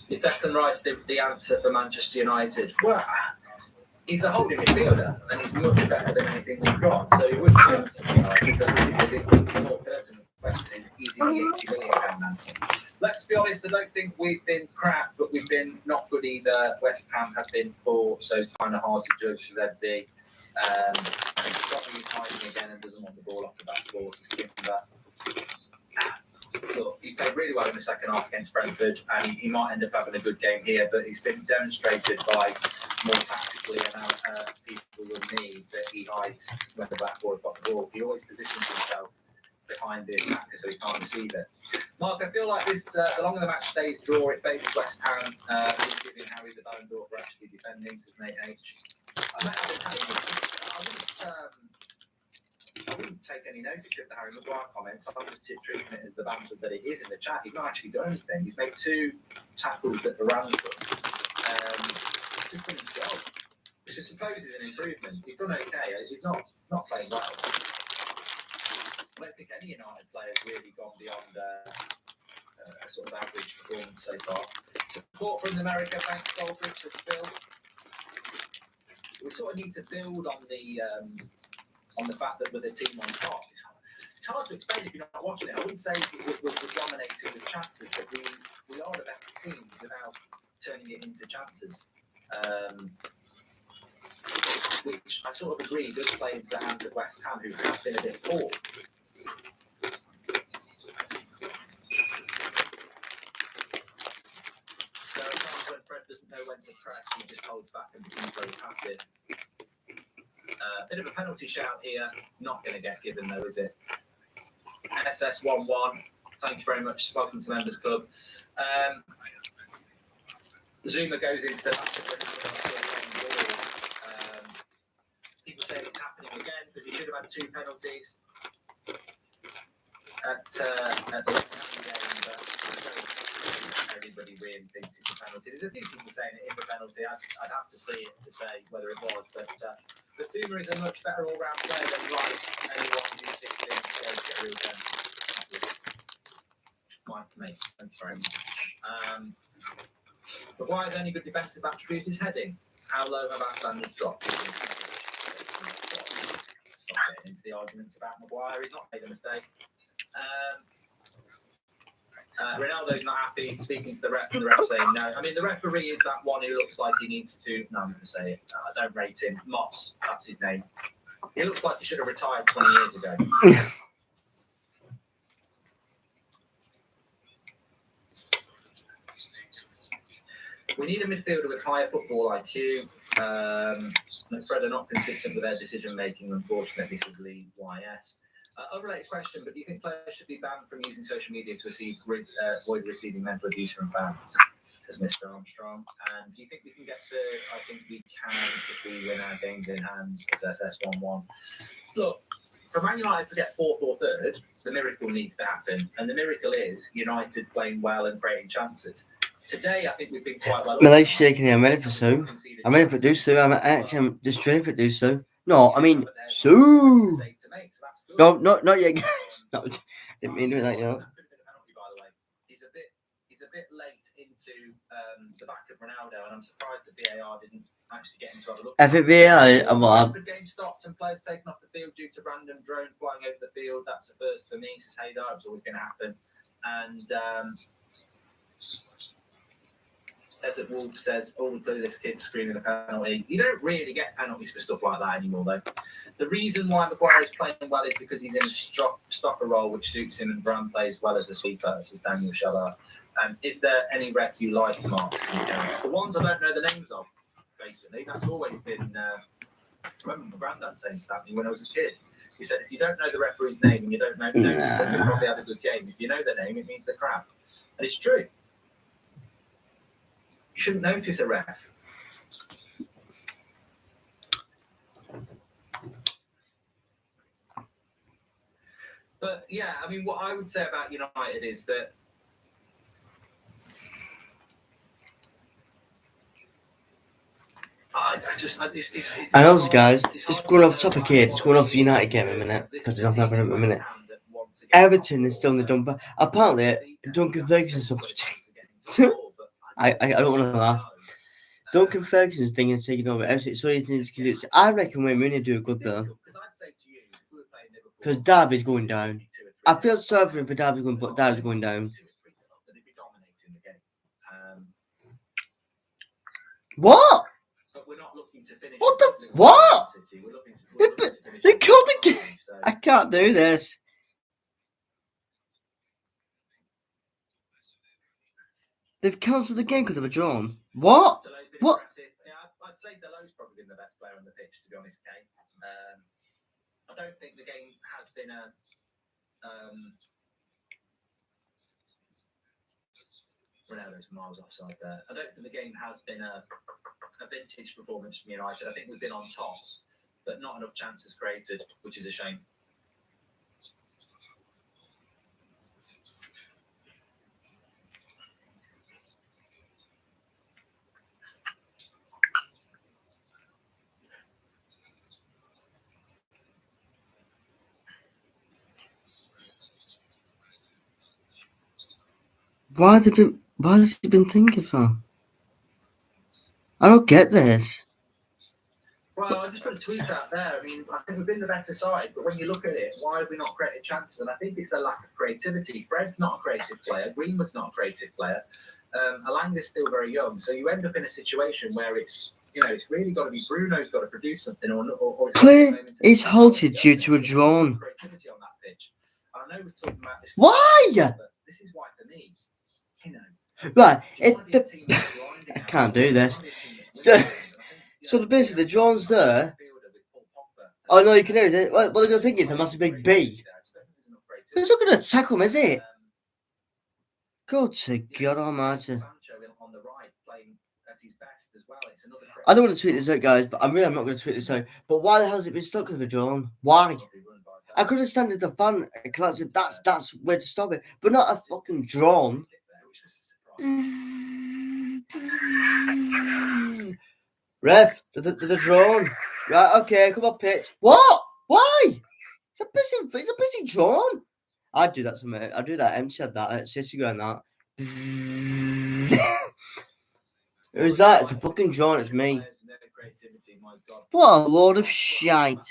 Is Declan Rice the answer for Manchester United? Well, he's a holding midfielder, and he's much better than anything we've got. So he would be the answer for United, but the more pertinent question is he the 80 million pound answer? Let's be honest, I don't think we've been crap, but we've been not good either. West Ham have been poor, so it's kind of hard to judge ZB. And Scotland is hiding again and doesn't want the ball off the back four, so give him that. Look, he played really well in the second half against Brentford, and he might end up having a good game here, but it's been demonstrated by more tactically people will need that he hides when the back four have got the ball. He always positions himself behind the attacker, so he can't receive it. Mark, I feel like this, the longer the match stays draw, it favours West Ham. He's giving Harry the Ballon d'Or for actually defending, says Nate H. I wouldn't take any notice of the Harry Maguire comments. I'm just treating it as the banter that it is in the chat. He's not actually done anything. He's made 2 tackles that were random. Just done his job, which I suppose is an improvement. He's done okay. He's not playing well. I don't think any United players really gone beyond a sort of average performance so far. Support from America, thanks Goldbridge for Phil. We sort of need to build on the fact that with a team on top, it's hard to explain if you're not watching it. I wouldn't say we're dominating with chances, but we are the better team without turning it into chances. Which I sort of agree does play into the hands of West Ham, who have been a bit poor. There are times when Fred doesn't know when to press, he just holds back and becomes very passive. Bit of a penalty shout here, not going to get given though, is it? NSS11, thank you very much. Welcome to Members Club. Zuma goes into the match. People say it's happening again because he should have had 2 penalties at the game, but everybody really thinks it's a penalty. There's a few people saying it is a penalty. I'd have to see it to say whether it was, but Zuma is a much better all-round player than Rice. Anyone who's 16 goes get a real chance. Mike, mate, thank you very much. But why is only good defensive attribute is heading? How low have our standards dropped? Stop getting into the arguments about Maguire. He's not made a mistake. Ronaldo's not happy, speaking to the ref, and the ref saying no. I mean, the referee is that one who looks like he needs to. No, I'm going to say it. I don't rate him. Moss, that's his name. He looks like he should have retired 20 years ago. We need a midfielder with higher football IQ. Fred are not consistent with their decision making, unfortunately, says Lee YS. Unrelated question, but do you think players should be banned from using social media to avoid receiving mental abuse from fans? Says Mr. Armstrong. And do you think we can get third? I think we can if we win our games in hand, says SS11. Look, for Man United to get fourth or third, the miracle needs to happen. And the miracle is United playing well and creating chances. Today, I think we've been quite well. My leg's shaking. I'm ready for so. I'm ready for do so. I'm just ready for do so. No, I mean so. No, not yet, guys. No, didn't mean to do that, you know. He's a bit late into the back of Ronaldo, and I'm surprised that VAR didn't actually get him to have a look. If it VAR, The game stopped and players taken off the field due to random drone flying over the field. That's the first for me, says Haydar. It was always going to happen. And Desert Wolf says, all the clueless kids screaming a penalty. You don't really get penalties for stuff like that anymore, though. The reason why Maguire is playing well is because he's in a stopper role, which suits him, and Brown plays well as a sweeper, says Daniel Shabar. Is there any ref you like, Mark? The ones I don't know the names of, basically. That's always been. I remember my granddad saying to me when I was a kid. He said, if you don't know the referee's name and you don't know then you probably had a good game. If you know their name, it means they're crap. And it's true. You shouldn't notice a ref. But yeah, I mean, what I would say about United is that I know, guys. Just going off topic here. Just going off the United game in a minute because it's not happening in a minute. Everton is still in the dumper. Apparently, Duncan Ferguson's I don't want to laugh. Duncan Ferguson's thinking of taking over Everton, so he needs to do it. I reckon Wayne Rooney do good though. Because Derby's going down. I feel sorry for him for Derby's going, but Derby's going down. What? What the? What? They killed the game. I can't do this. They've cancelled the game because of a drawn. What? What? I'd say Delo's probably been the best player on the pitch, to be honest, Kane. I don't think the game has been a Ronaldo's miles offside there. I don't think the game has been a vintage performance from United. I think we've been on top, but not enough chances created, which is a shame. Why has he been thinking for? I don't get this. Well, I just put a tweet out there. I mean, I think we've been the better side, but when you look at it, why have we not created chances? And I think it's a lack of creativity. Fred's not a creative player. Greenwood's not a creative player. Alanga's still very young. So you end up in a situation where it's really got to be Bruno's got to produce something, or Play is halted due to a drone. Creativity on that pitch. And I know we're talking about this. Why? But this is why for me, Right, do you want to be a team that's grinding I out? can't do Do you this. want to be a team that's So- winning? And I think, so the base of the drone's there. Oh no, you can hear it. Well, the good thing is there must be a big B. But it's not going to tackle him, is it? Go to God Almighty. I don't want to tweet this out, guys, but I'm not going to tweet this out. But why the hell has it been stuck with a drone? Why? I could understand if the fan collapsed. That's where to stop it, but not a fucking drone. Rev, the drone. Right, okay, come on, pitch. What? Why? It's a busy drone. I'd do that to me. I'd do that empty had that at City going that. Who's that? It's a fucking drone, it's me. What a load of shite.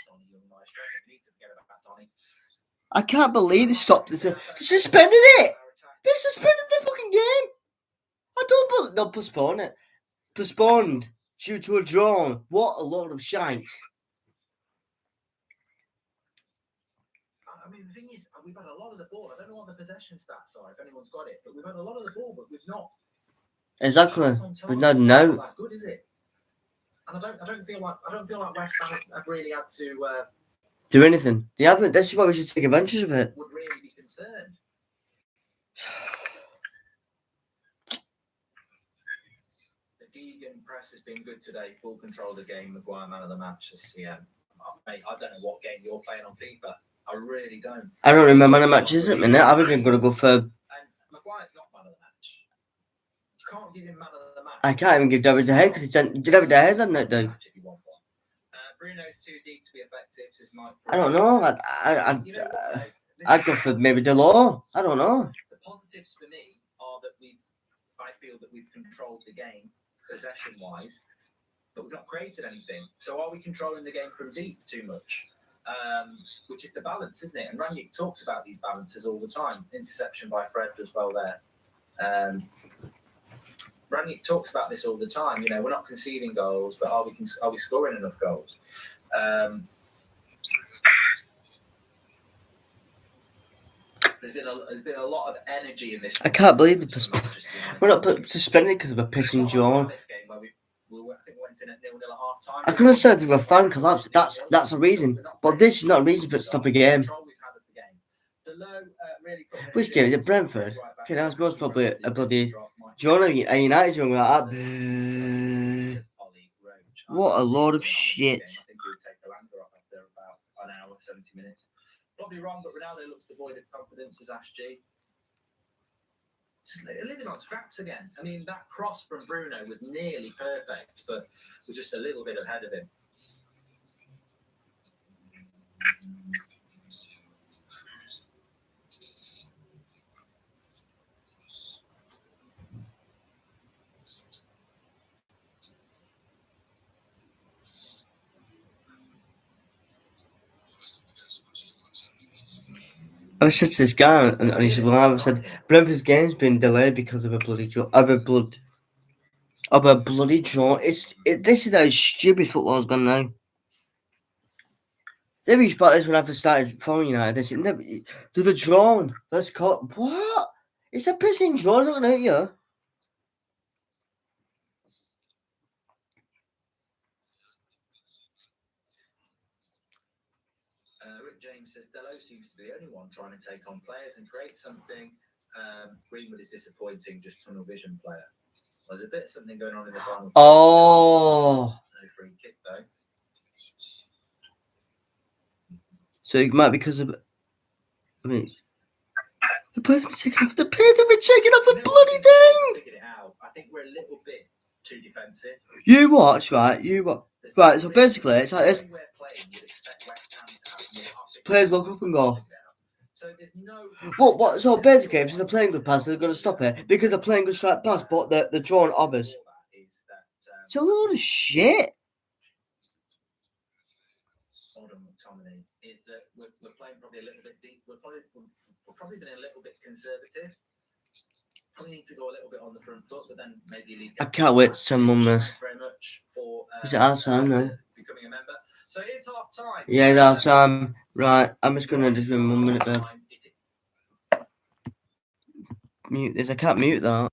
I can't believe they stopped it. They suspended it. They suspended the fucking game. I don't believe they'll postpone it. Postponed due to a drone. What a load of shite. I mean, the thing is, we've had a lot of the ball. I don't know what the possession stats are, if anyone's got it, but we've had a lot of the ball, but we've not. Exactly. We've not Not no. that good, is it? And I don't feel like West Ham have really had to Do anything. They haven't. That's why we should take advantage of it. would really be concerned. The Deegan press has been good today. Full control of the game. Maguire man of the match. CM. Mate, I don't know what game you're playing on FIFA. I really don't. I don't remember the matches at the minute. I think I'm going to go for. And Maguire's not man of the match. You can't give him man of the match. I can't even give David De Gea because David De Gea's on that dude. If you want one. Bruno's too deep to be effective. Says Mike. I don't know. You know what, though? I'd go for maybe Delors. I don't know. The positives for me are that I feel that we've controlled the game possession-wise, but we've not created anything. So are we controlling the game from deep too much? Which is the balance, isn't it? And Rangnick talks about these balances all the time. Interception by Fred as well there. Rangnick talks about this all the time. You know, we're not conceding goals, but are we scoring enough goals? There's been a lot of energy in this. I can't believe we're not suspended because of a pissing John. I couldn't have said they were a fan collapse. That's a reason, but this is not a reason for it to stop a game. Which game is it? Brentford. Okay, that's most probably a bloody John, a United John like that. What a load of shit. I think he would take Alanga off after about an hour, 70 minutes. Probably wrong, but Ronaldo looks devoid of confidence as Ash G. Just living on scraps again. I mean, that cross from Bruno was nearly perfect, but was just a little bit ahead of him. I said to this guy, and he said, "Well, I said Brentford's game's been delayed because of a bloody draw, of a bloody draw. This is how stupid football's gone now. They reached about this when I first started following United. They said, never do the drawn. Let's call what? It's a pissing draw, it's not gonna hit you. Rick James says Delo seems to be the only one trying to take on players and create something. Greenwood is disappointing, just tunnel vision player. There's a bit of something going on in the final. Oh, No free kick though. so it might be because of. I mean, the players have been taking off. The players have been taking off the bloody thing. Figured it out. I think we're a little bit too defensive. You watch, right? You watch. Right. So basically, it's like this. Players look up and go. So there's no. What? So basically, if they're playing good pass, they're going to stop it because they're playing good strike pass, but they're drawing others. It's a load of shit. Is that we're playing probably a little bit deep. We're probably been a little bit conservative. Probably need to go a little bit on the front foot, but then maybe leave. I can't wait to tell Mum this. Very much for. Is it half time now? Becoming a member. So it's half time. Yeah, it's half time. Right, I'm just gonna just ring 1 minute then. Mute this. I can't mute that.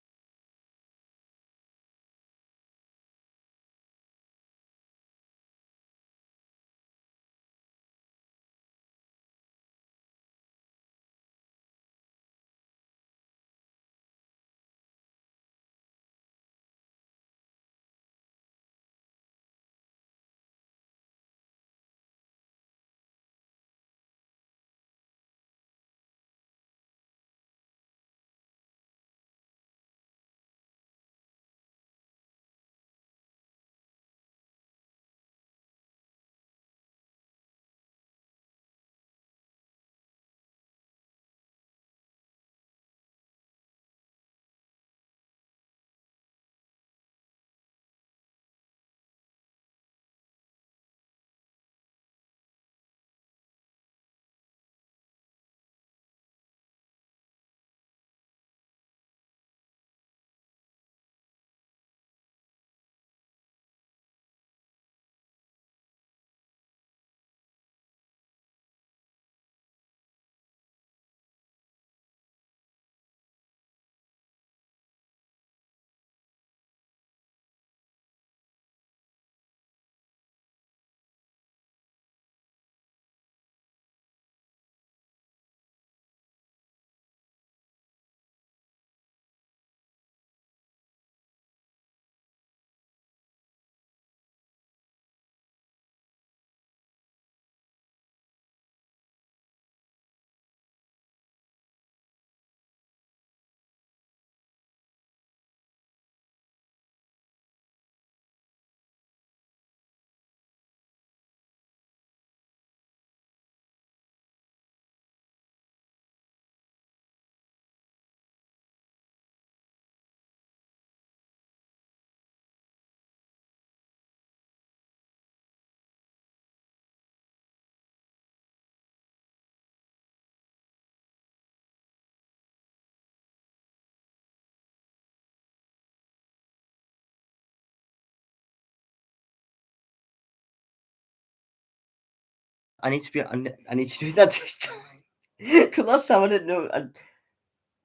I need to do that this time. Because last time I didn't know.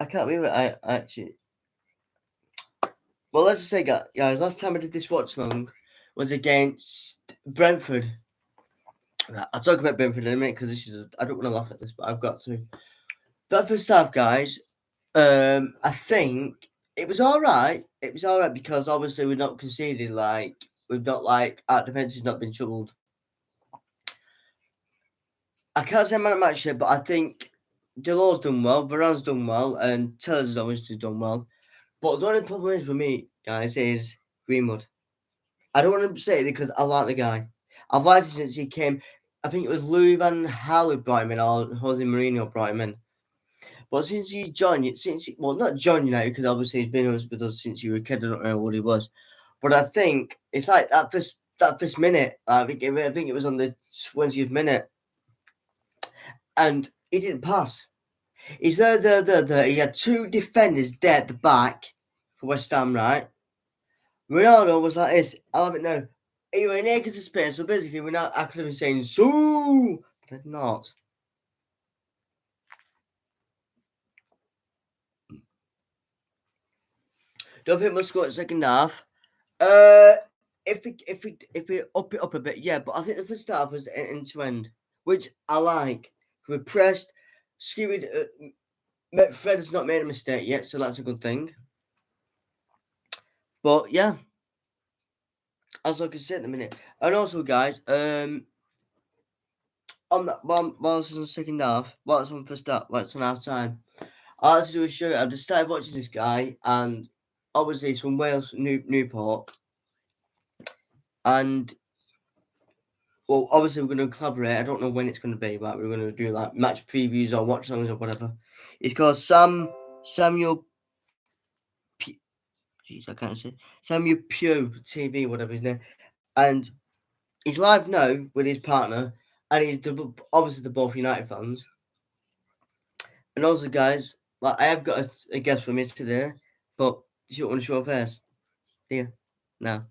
I can't believe it. I actually. Well, let's just say, guys, last time I did this watch long was against Brentford. I'll talk about Brentford in a minute because I don't want to laugh at this, but I've got to. That first half, guys, I think it was all right. It was all right because obviously we're not conceded. We've not our defense has not been troubled. I can't say man of match yet, but I think Delors done well, Varane's done well, and Teller's has obviously done well. But the only problem is for me, guys, is Greenwood. I don't want to say it because I like the guy. I've liked him since he came. I think it was Louis van Gaal who brought him in, or Jose Mourinho brought him in. But since he's joined, not joined United, because obviously he's been with us since he was a kid. I don't know what he was. But I think it's like that first minute. I think it was on the 20th minute. And he didn't pass. He's there. He had two defenders dead at the back for West Ham, right? Ronaldo was like this. I'll have it now. He went in acres of space, so basically I could have been saying so, but I'm not. Don't think we'll score at second half. If we up it up a bit, yeah, but I think the first half was end to end, which I like. We're pressed. Fred has not made a mistake yet, so that's a good thing. But yeah, as I can say at the minute, and also guys, on that while it's on the second half, while it's on first half, while it's on half time, I had to do a show. I've just started watching this guy, and obviously he's from Wales, Newport, and well, obviously we're going to collaborate. I don't know when it's going to be, but we're going to do like match previews or watch songs or whatever. It's called Samuel. Jeez, I can't say Samuel Pugh TV, whatever his name, and he's live now with his partner, and obviously they're both United fans. And also, guys, like I have got a guest for me today, but you don't want to show her face, do you? No.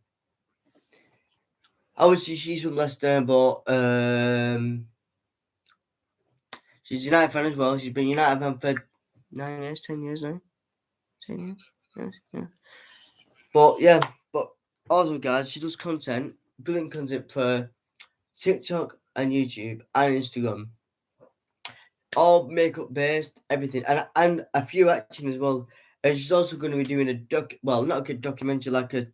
Obviously, she's from Leicester, but she's a United fan as well. She's been a United fan for 9 years, 10 years now. 10 years? Yes, yeah. But yeah, but also, guys, she does brilliant content for TikTok and YouTube and Instagram. All makeup based, everything, and a few action as well. And she's also going to be doing not a documentary, like a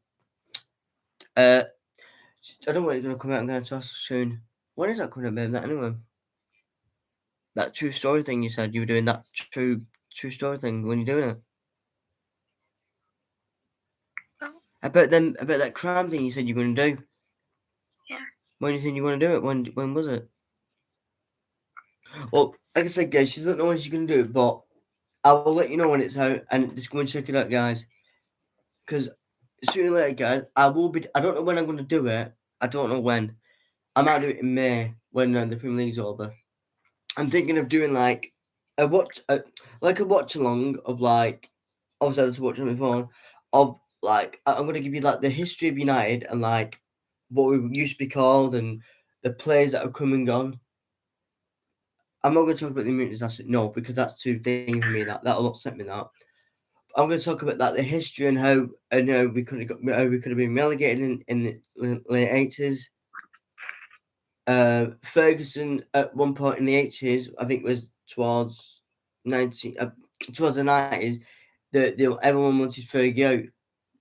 I don't know when it's going to come out. I'm going to tell soon. When is that coming out, babe? That anyway? That true story thing you said you were doing. That true story thing. When you're doing it? Oh. About that crime thing you said you're going to do. Yeah. When you said you want to do it? When was it? Well, like I said, guys, she doesn't know when she's going to do it, but I will let you know when it's out, and just go and check it out, guys. Because sooner or later, guys, I don't know when I'm going to do it. I don't know when. I might do it in May when the Premier League's over. I'm thinking of doing like a watch along of like, obviously I just watch on my phone, of like I'm going to give you like the history of United and like what we used to be called and the players that have come and gone. I'm not going to talk about the immunity disaster, no, because that's too deep for me. That'll upset me. I'm going to talk about like the history and how we could have been relegated in the late 80s. Ferguson at one point in the 80s, I think it was towards the 90s, everyone wanted Fergie out.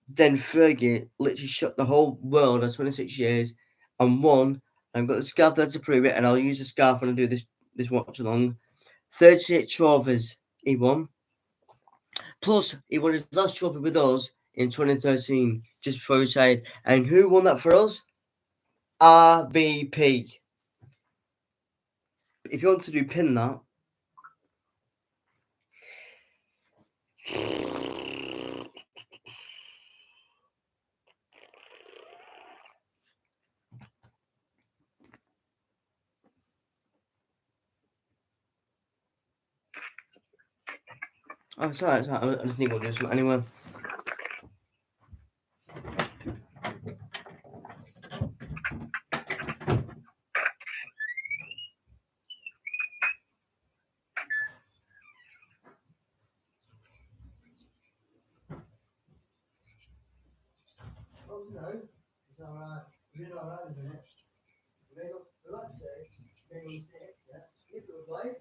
Then Fergie literally shut the whole world of 26 years and won. I've got the scarf there to prove it, and I'll use the scarf when I do this watch along. 38 trophies he won. Plus, he won his last trophy with us in 2013, just before he retired. And who won that for us? RBP. If you want to do pin that. Oh, sorry. I just need to do something anyway. Oh, no. It's alright. You're alright, isn't it? Relax, Dave. Yeah. If it was live,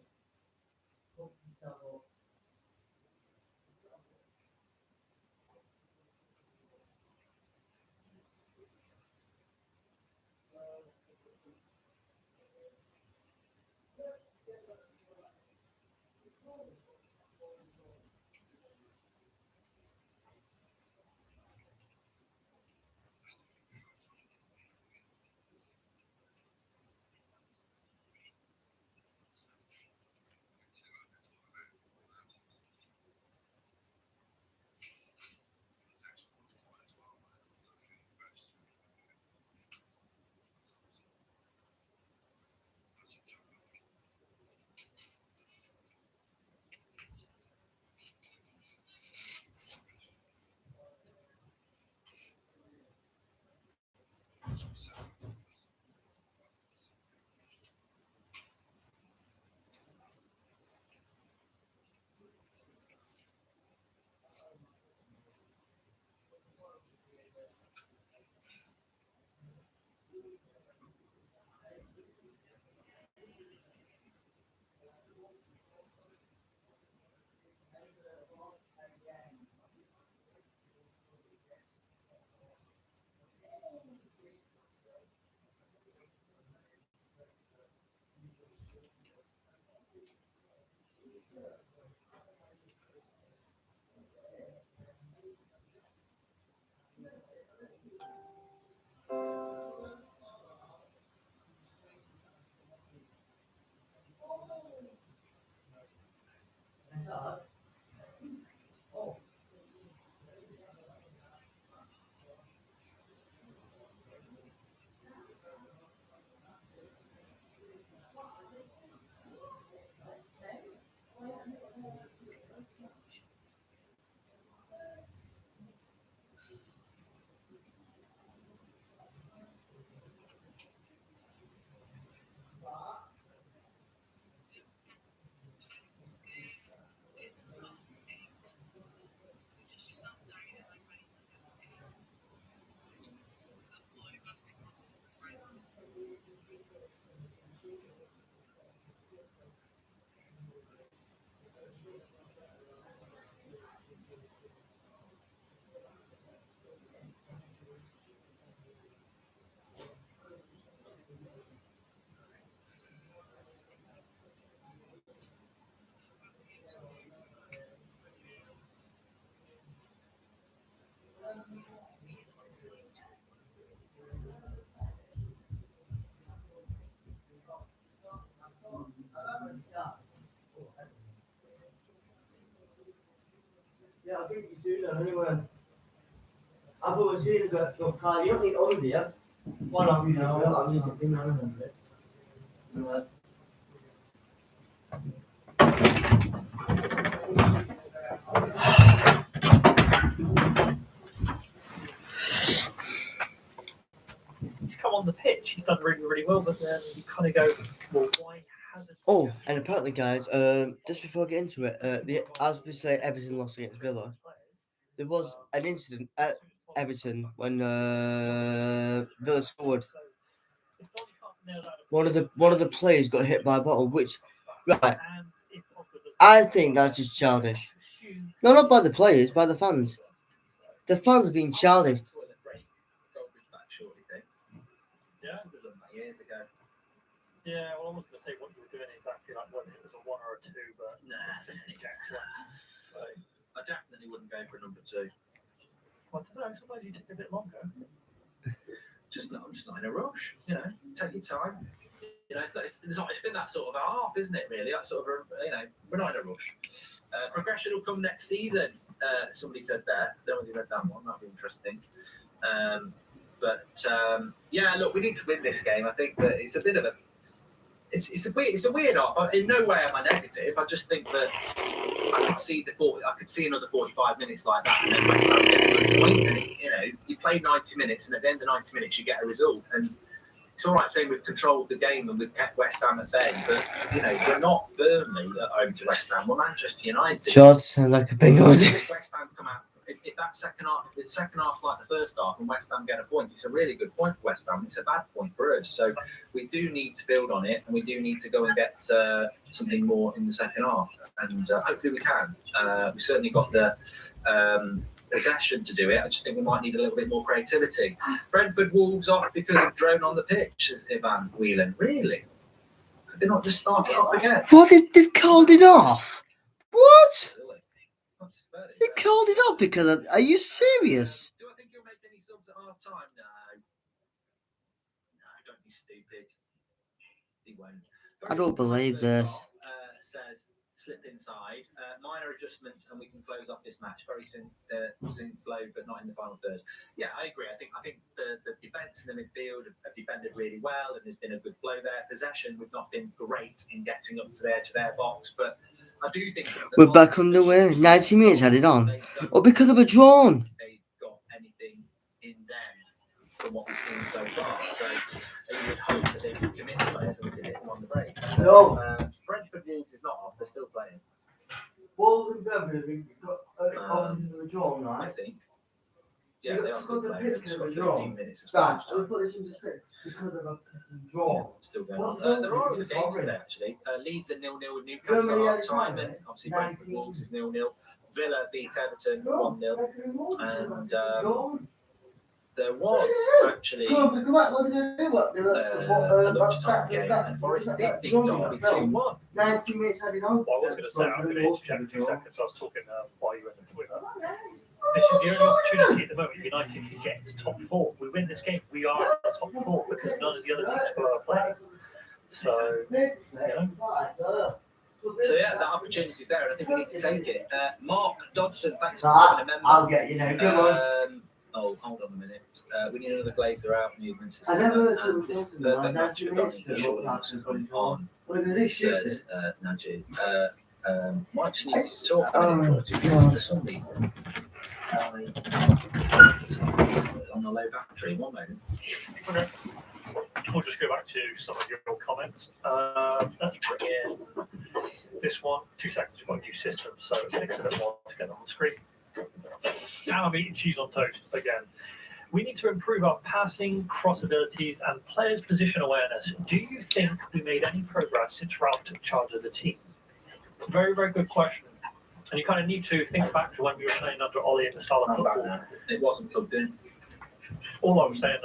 Yeah, I think you do that anyway. I've always seen it got your car. You don't need all of it. Why not? You know, I'm using thing on it. He's come on the pitch. He's done really, really well, but then you kind of go, well, why hasn't? Oh, and apparently, guys, just before I get into it, as we say, Everton lost against Villa. There was an incident at Everton when Villa scored. One of the players got hit by a bottle, which, right, I think that's just childish. No, not by the players, by the fans. The fans are being childish. Yeah, well, I wasn't going to say what you were doing exactly, like whether it was a 1 or a 2, but Nah, so, I definitely wouldn't go for number 2. well, I don't know, sometimes you take a bit longer. I'm just not in a rush. You know, take your time. You know, it's been that sort of a half, isn't it? Really, that sort of we're not in a rush. Progression will come next season. Somebody said there. Don't know if you read that one. That'd be interesting. Yeah, look, we need to win this game. I think that it's a bit of a. It's a weird off. In no way am I negative. I just think that I could see another 45 minutes like that, and then West Ham get a good point. And you play 90 minutes, and at the end of 90 minutes, you get a result. And it's all right saying we've controlled the game and we've kept West Ham at bay, but we're not Burnley at home to West Ham. We're Manchester United. George sound like a big old. If West Ham come out, if that second half, if the second half's like the first half, and West Ham get a point, it's a really good point for West Ham. It's a bad point for us. So we do need to build on it, and we do need to go and get something more in the second half, and hopefully we can. We've certainly got the possession to do it. I just think we might need a little bit more creativity. Brentford Wolves off because of drone on the pitch, as Ivan Whelan. Really? Could they not just start it off again? What? They've called it off? What? They called it off because of. Are you serious? Do I think you'll make any subs at half time? No. No, don't be stupid. He won't. I don't believe this. Says slip inside. Minor adjustments and we can close off this match. Very sync flow, but not in the final third. Yeah, I agree. I think the defence in the midfield have defended really well, and there's been a good flow there. Possession, we've not been great in getting up to the edge of their box, but I do think we're back underway. 90 minutes added on. Or because of a drawn. They've got anything in them from what we've seen so far. So you would hope that they would commit to players and we did it on the break. So, No. Brentford Wolves is not off, they're still playing. Wolves and Brentford have got obviously the drawn, I right? think. Yeah, they are still playing. They've just got 13 minutes of Right, time. so we put this into script because of a Yeah, draw. still going Well, on. There are other just games hovering. today, actually. Leeds are 0-0 with How Newcastle many at at a time, time, and eh? obviously Brentford 19. Wolves is 0-0. Villa beat Everton 1-0. And there was actually a lunchtime game, and Forest did beat Derby 2-1. 90 minutes added on. Well, I was going to say, I'm going to interject 2 seconds. I was talking while you were in the Twitter. This is the only opportunity at the moment United can get to top 4. We win this game, we are at the top 4 because none of the other teams will play. So, you know. So yeah, that opportunity is there, and I think we need to take it. Mark Dodson, thanks for becoming a member. I'll get you now. Come on. Oh, hold on a minute. We need another Glazer out movement system. I never heard and some this person perfect like match for Donny that Shaw must and have been on, What are they says Najib. Might just need to talk a Oh, minute or two God. for some reason. On the low battery, 1 moment. Okay. We'll just go back to some of your comments. Let's bring in this one. 2 seconds, we've got a new system, so it takes a bit more to get on the screen. Now I'm eating cheese on toast again. We need to improve our passing, cross abilities, and players' position awareness. Do you think we made any progress since Ralph took charge of the team? Very, very good question. And you kind of need to think back to when we were playing under Ollie in the style of I'm back football. now. It wasn't plugged in. All I was saying,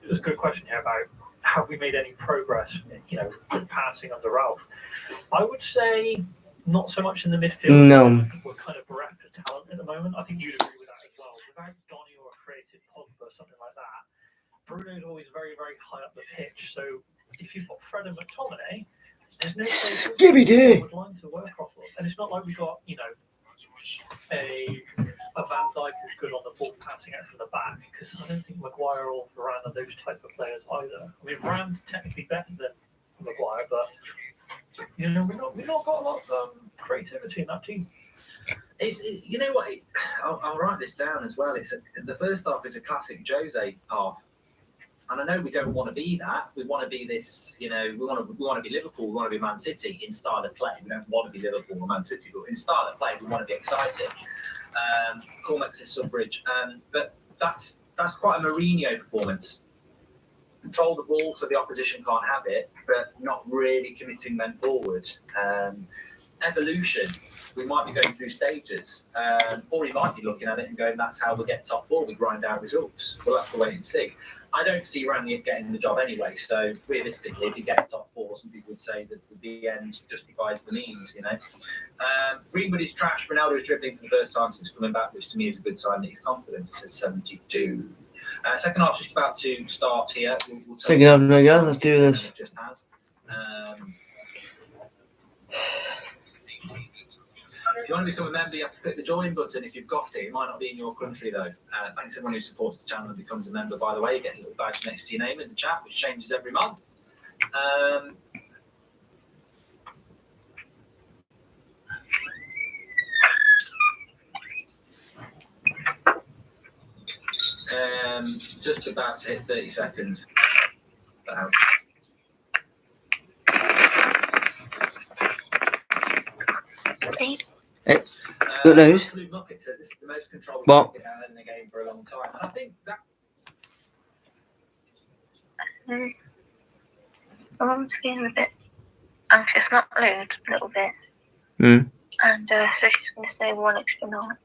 there's a good question here about have we made any progress, you know, with passing under Ralph. I would say not so much in the midfield. No. I think we're kind of bereft of talent at the moment. I think you'd agree with that as well. Without Donny or a creative Pogba or something like that, Bruno's always very, very high up the pitch. So if you've got Fred and McTominay, there's no Skibby-doo. line to work off of. And it's not like we got, you know, a Van Dijk who's good on the ball passing out from the back, because I don't think Maguire or Varane are those type of players either. I mean, Varane's technically better than Maguire, but you know, we've not got a lot of creativity in that team. You know what? I'll write this down as well. The first half is a classic Jose half, and I know we don't want to be that. We want to be this. You know, we want to be Liverpool. We want to be Man City in style of play. We don't want to be Liverpool or Man City, but in style of play, we want to be exciting. Cormac says Sudbridge, but that's quite a Mourinho performance. Control the ball so the opposition can't have it, but not really committing men forward. Evolution. We might be going through stages, or he might be looking at it and going, that's how we'll get top 4, we grind out results. We'll have to wait and see. I don't see Ranieri getting the job anyway, so realistically, if he gets top 4, some people would say that the end justifies the means, you know. Greenwood is trash, Ronaldo is dribbling for the first time since coming back, which to me is a good sign that he's confident, says 72. Second half just about to start here. We'll Second half, no guys, let's do this. It just has. If you want to become a member, you have to click the join button if you've got it. It might not be in your country though. Thanks everyone who supports the channel and becomes a member, by the way. You get a little badge next to your name in the chat, which changes every month. Just about to hit 30 seconds. That helps. Please. Good news. Absolute Bucket says this is the most controlled What? market I've had in the game for a long time. And I think that My mum's getting a bit anxious, not loud, a little bit. Hmm. And so she's going to say 1 extra night.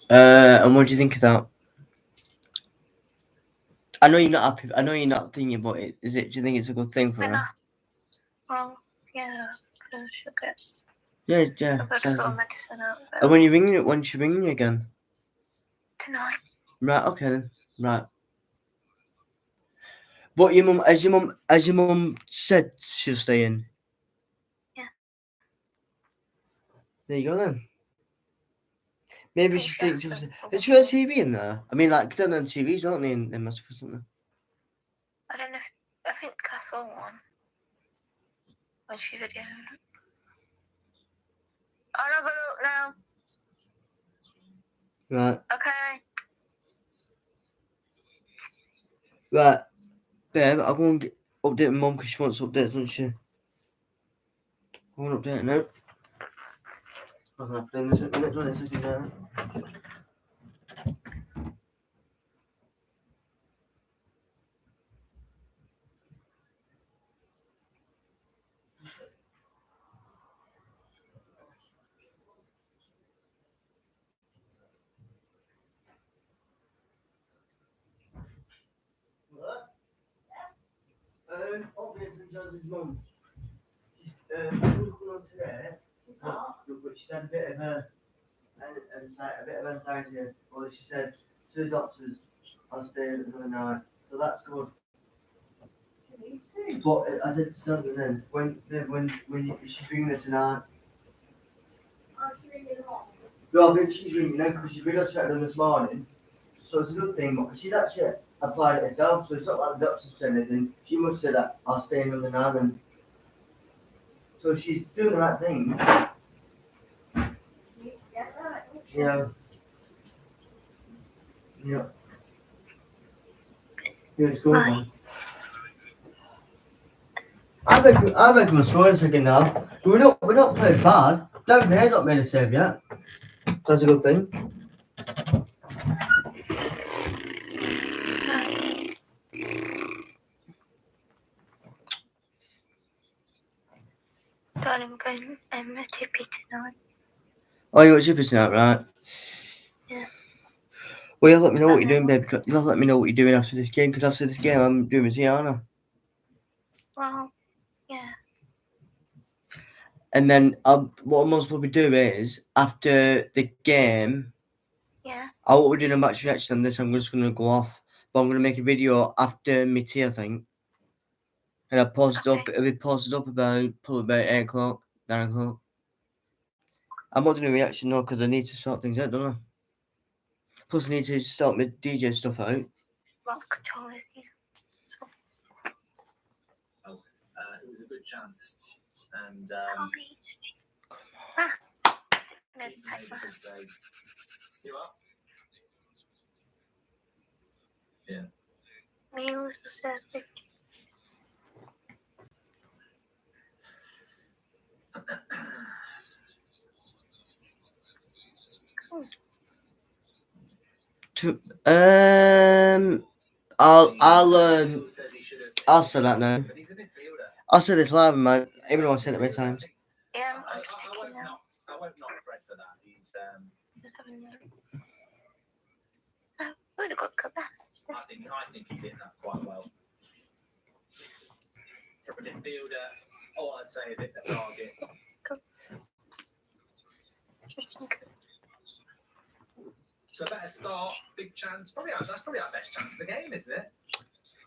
And what do you think of that? I know you're not happy. I know you're not thinking about it. Is it? Do you think it's a good thing for We're her? not. Well, yeah, because she'll get Yeah. a bit sounds of good. medicine out. And when you ringing it, when she ringing you again? Tonight. Right. Okay then. Right. What your mum? Has your mum said she'll stay in? Yeah. There you go then. Maybe Think she thinks that's she'll the- stay. Has she got a TV in there? I mean, like, they're on TVs, don't they? In Mexico, something. I don't know if. I think I saw one. When she videoed it. I'll have a look now. Right. Okay. Right. Babe, I'll go and update my mum because she wants updates, doesn't she? I want to update now. Nothing happening this minute, 20 seconds now. knows his mum. She's coming on today. But she had a bit of anxiety. Well, she said to the doctors, I'll stay another night. So that's good. But I said to Jonathan then, when she's ringing her tonight. No, I think she's ringing now because she's been chatting them this morning. So it's a good thing. But she's actually applied it herself, so it's not like the doctor said anything. She must say that I'll stay another night. And so she's doing the right thing. Yeah. Yeah. Yeah, it's good, man. I reckon we're scoring a second now. We're not playing bad. David Hayes not made a save yet. That's a good thing. Darling, I'm going to Tippy tonight. Oh, you got chippers tonight, right? Yeah. Well, you'll let me know what you're doing, babe. You'll let me know what you're doing after this game, because after this game, I'm doing my tea, aren't I? Well, yeah. And then what I'm most probably do is, after the game, Yeah. I won't be doing a match reaction on this. I'm just going to go off. But I'm going to make a video after my tea, I think. And I'll post it up. It'll be posted up probably about 8 o'clock, 9 o'clock. I'm not doing a reaction though, because I need to sort things out, don't I? Plus, I need to sort my DJ stuff out. Lost control is here. It was a good chance. And No, maybe could say, you up? me was the serpent. I'll say that now. I'll say this live, man. Even though I said it many times. Yeah, I I'm checking now. won't knock Fred for that. He's Just having a look. Oh, would have got cut back. I think he did that quite well. For a midfielder, all I'd say is hit the target. So better start, big chance. That's probably our best chance of the game, isn't it?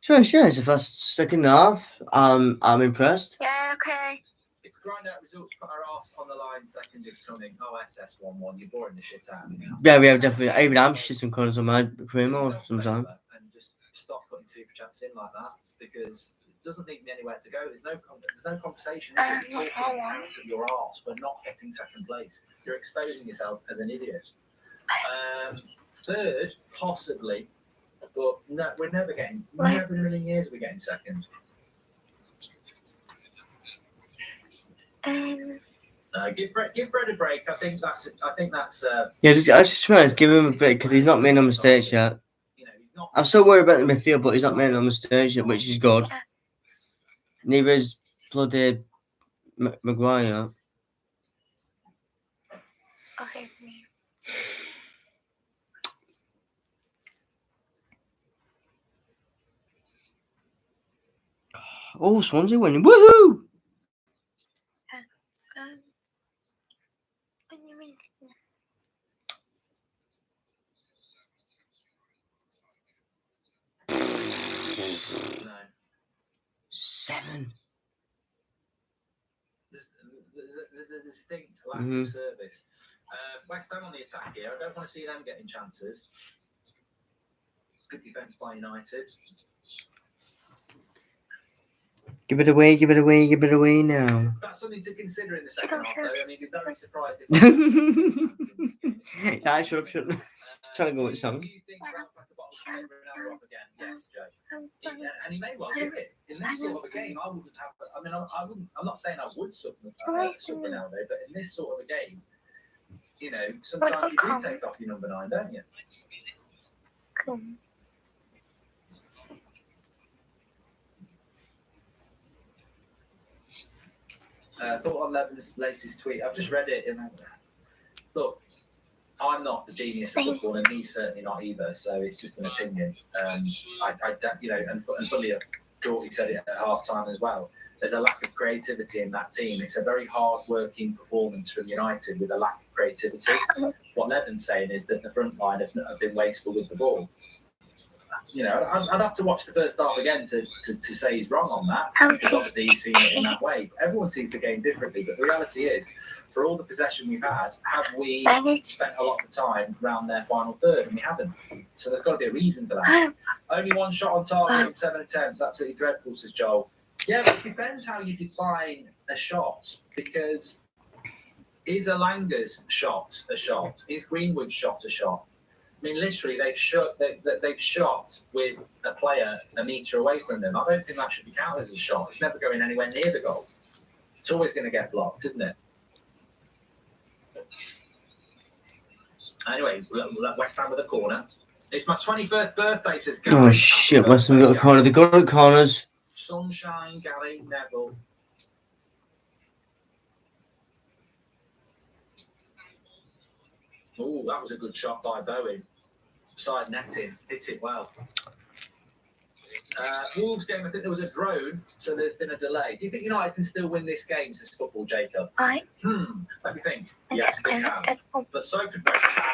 Sure, it's the first second half. I'm impressed. Yeah, okay. If we grind out results, put our arse on the line, second is coming. OSS 1-1, you're boring the shit out of me now. Yeah, we have definitely. Even I'm shitting corners on my career mode sometimes. And just stop putting super chats in like that, because it doesn't lead me anywhere to go. There's no conversation. You're talking out of your arse for not getting second place. You're exposing yourself as an idiot. Third, possibly, but no, we're never getting. Never in a million years are we getting second. Give Fred a break. I think that's. Yeah, I just try to give him a break because he's not made no mistakes yet. You know, he's not. I'm so worried about the midfield, but he's not made no mistakes yet, which is good. Neither is bloody Maguire. Okay, for me. Oh, Swansea winning! Woohoo! What do you mean? No. 7. There's a distinct lack of service. West Ham on the attack here. I don't want to see them getting chances. Good defence by United. Give it away now. That's something to consider in the second half, though. I mean, you'd be very surprised if. Yeah, shut up. Trying to go with Do song. you think Ralph Lacazette will take Ronaldo off again? Yes, Joe. And he may well do it. In this sort of a game, I wouldn't have. I mean, I wouldn't. I'm not saying I would sub Ronaldo, but in this sort of a game, you know, sometimes you do take off your number 9, don't you? Cool. Thought on Levin's latest tweet. I've just read it. And look, I'm not the genius of football, and he's certainly not either. So it's just an opinion. I you know, and fully Geordie said it at half time as well. There's a lack of creativity in that team. It's a very hard-working performance from United with a lack of creativity. What Levin's saying is that the front line have been wasteful with the ball. You know, I'd have to watch the first half again to say he's wrong on that, because obviously he's seen it in that way. But everyone sees the game differently. But the reality is, for all the possession we've had, have we spent a lot of the time around their final third? And we haven't. So there's got to be a reason for that. Only one shot on target in 7 attempts. Absolutely dreadful, says Joel. Yeah, but it depends how you define a shot, because is Elanga's shot a shot? Is Greenwood's shot a shot? I mean, literally, they've shot with a player a metre away from them. I don't think that should be counted as a shot. It's never going anywhere near the goal. It's always going to get blocked, isn't it? Anyway, West Ham with a corner. It's my 21st birthday, says Gary. Oh shit, West Ham got a corner. They got the corners. Sunshine, Gary, Neville. Oh, that was a good shot by Bowen. Side netting, hit it well. Wolves game, I think there was a drone, so there's been a delay. Do you think United can still win this game, says Football Jacob? I. Let me think. Yes, they can. But so could West Ham.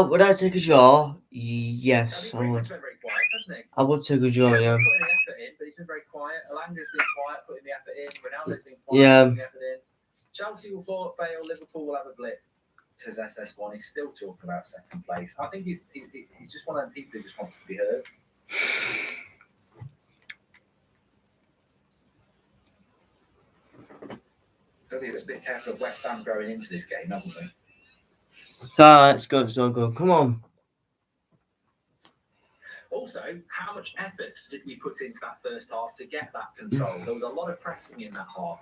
Would I take a draw? Yes, I would. Been very quiet, hasn't he? I would take a draw, yeah. Putting the effort in, but he's been very quiet. Alanga's been quiet, putting the effort in. Ronaldo's been quiet, Yeah. putting the effort in. Chelsea will fail. Liverpool will have a blip, says SS1. He's still talking about second place. I think he's just one of the people who just wants to be heard. Got to be a bit careful of West Ham going into this game, haven't we? It's good, it's all good. Come on. Also, how much effort did we put into that first half to get that control? There was a lot of pressing in that half.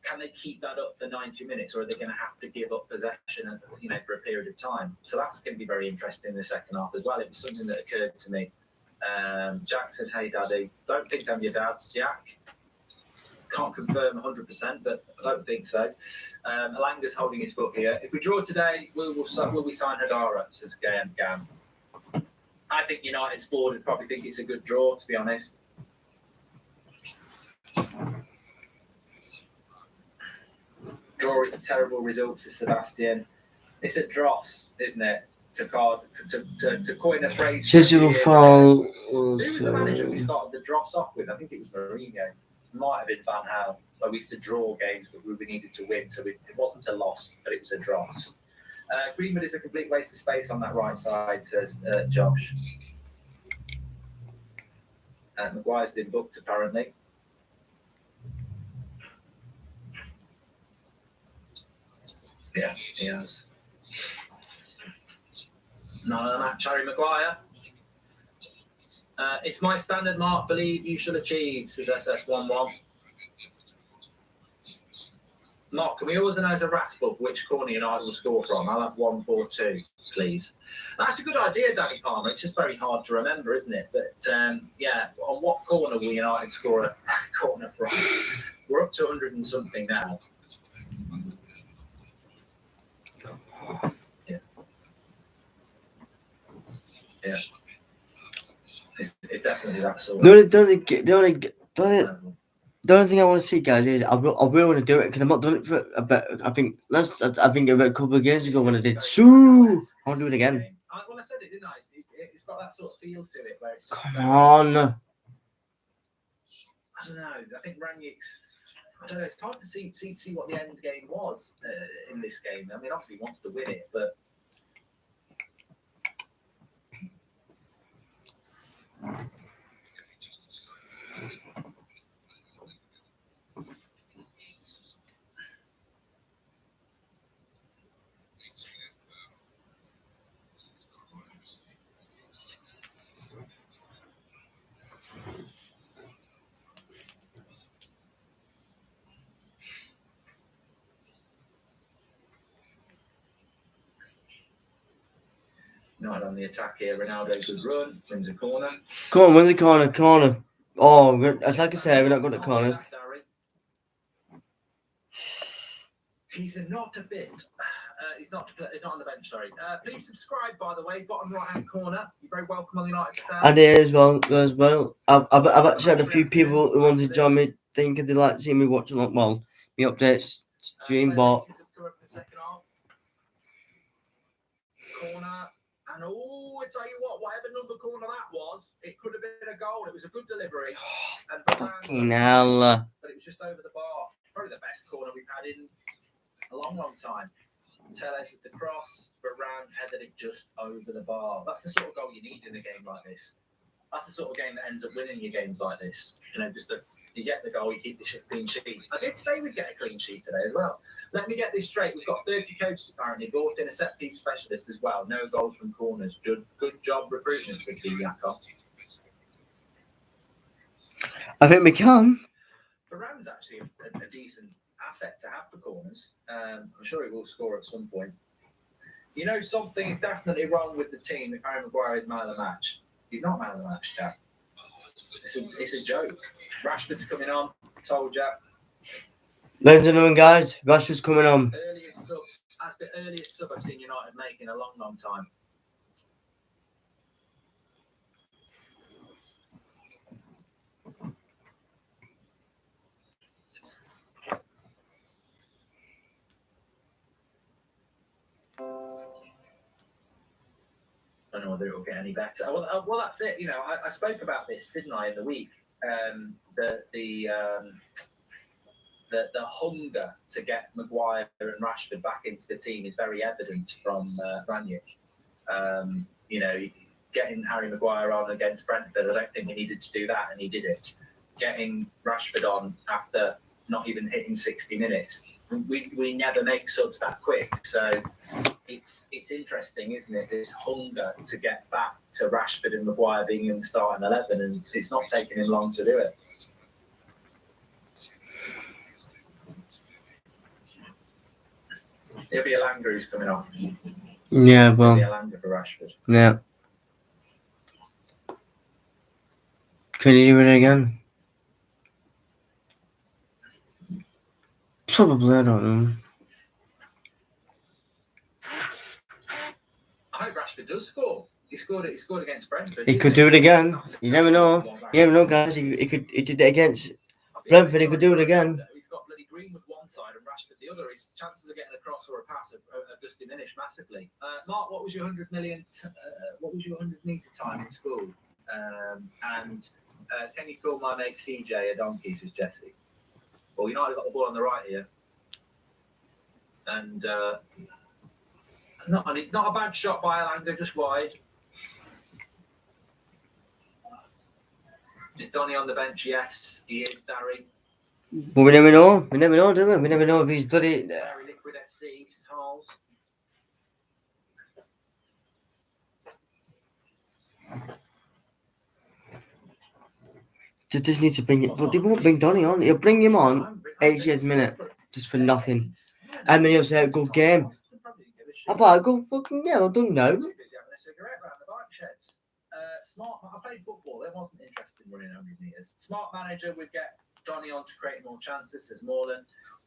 Can they keep that up for 90 minutes, or are they going to have to give up possession, for a period of time? So that's going to be very interesting in the second half as well. It was something that occurred to me. Jack says, "Hey, Daddy, don't think I'm your dad, Jack." Can't confirm 100%, but I don't think so. Alanga's holding his foot here. If we draw today, will we sign Hadara, says Gam. I think United's board would probably think it's a good draw, to be honest. Draw is a terrible result, says Sebastian. It's a dross, isn't it? To coin a phrase. Chelsea will fall. Who was the manager we started the dross off with? I think it was Mourinho. Might have been Van Gaal, where we used to draw games but we needed to win, so it wasn't a loss, but it was a dross. Greenwood is a complete waste of space on that right side, says Josh. Maguire's been booked, apparently. Yeah, he has. None of the match, Harry Maguire. It's my standard mark, believe you shall achieve, says SS11. Mark, can we always announce a raffle which corner United will score from? I'll have 1-4-2, please. That's a good idea, Danny Palmer. It's just very hard to remember, isn't it? But yeah, on what corner will United score a corner from? We're up to 100 and something now. Yeah. It's definitely that sort of. The only thing I want to see, guys, is I will want to do it because I'm not done it for a bit. I think about a couple of years ago when I did. I want to do it again. Well, I said it, didn't I? It's got that sort of feel to it where it's just Come on. I don't know. I think Rangnick's. I don't know. It's hard to see what the end game was in this game. I mean, obviously he wants to win it, but. Not on the attack here. Ronaldo, good run. Wins a corner. Come on, win the corner. Oh, like I said, we're not good at corners. He's not a fit. He's not on the bench, sorry. Please subscribe, by the way, bottom right-hand corner. You're very welcome on the United Stand. And it as well. I've actually had a few people who wanted to join me, thinking they like seeing me watch a lot. Well, me updates, stream, but Corner, and I tell you what, whatever number corner that was, it could have been a goal. It was a good delivery. And fucking hell. But it was just over the bar. Probably the best corner we've had in a long, long time. Tellez with the cross, Varane headed it just over the bar. That's the sort of goal you need in a game like this. That's the sort of game that ends up winning your games like this. You know, you get the goal, you keep the clean sheet. I did say we'd get a clean sheet today as well. Let me get this straight. We've got 30 coaches apparently, brought in a set piece specialist as well. No goals from corners. Good job recruiting, said Yakov. I think we can. Varane's actually a decent asset to have for corners. I'm sure he will score at some point. You know, something is definitely wrong with the team if Harry Maguire is man of the match. He's not man of the match, chap. It's a joke. Rashford's coming on. Told you. Ladies and gentlemen, guys, Rashford's coming on. That's the earliest sub I've seen United make in a long, long time. I don't know whether it will get any better. Well, that's it. You know, I spoke about this, didn't I, in the week? The hunger to get Maguire and Rashford back into the team is very evident from Ranić. You know, getting Harry Maguire on against Brentford, I don't think he needed to do that, and he did it. Getting Rashford on after not even hitting 60 minutes. We never make subs that quick, so it's interesting, isn't it? This hunger to get back to Rashford and Maguire being in the starting 11, and it's not taking him long to do it. It'll be Elanga who's coming off. Yeah, well. It'll be Elanga for Rashford. Yeah. Can you do it again? Probably, I don't know. I hope Rashford does score. He scored against Brentford. He could do it again. You never know. You never know, guys. He did it against Brentford. He could do it again. He's got bloody Greenwood one side and Rashford the other. His chances of getting a cross or a pass have just diminished massively. Mark, what was your 100 metre time in school? And can you call my mate CJ a donkey, says Jesse. Well, United got the ball on the right here. And not a bad shot by Elanga, just wide. Is Donny on the bench? Yes, he is, Darry. But we never know. We never know, do we? We never know if he's bloody... Darry Liquid FC, his holes. Just need to bring it... But they won't bring Donny on. He'll bring him on 80th minute just for nothing. And then he'll say, good game. I go, fucking yeah, I don't know. Smart. I played football. I wasn't interested in running 100 metres. Smart manager would get Donny on to create more chances, says Morland.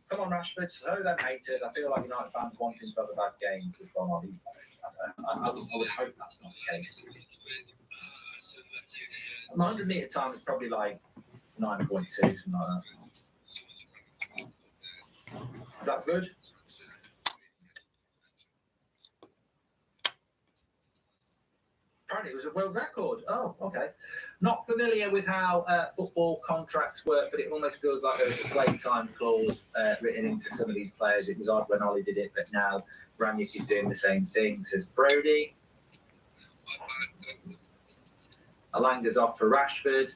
Come on, Rashford. So them haters. I feel like United fans want him to have a bad game. Says Bonolly. I would hope that's not the case. My 100 metre time is probably like 9.2, something like that. Is that good? Apparently it was a world record. Oh, okay. Not familiar with how football contracts work, but it almost feels like there was a playtime clause written into some of these players. It was odd when Ollie did it, but now Ranić is doing the same thing, says Brody. Alanga's off for Rashford.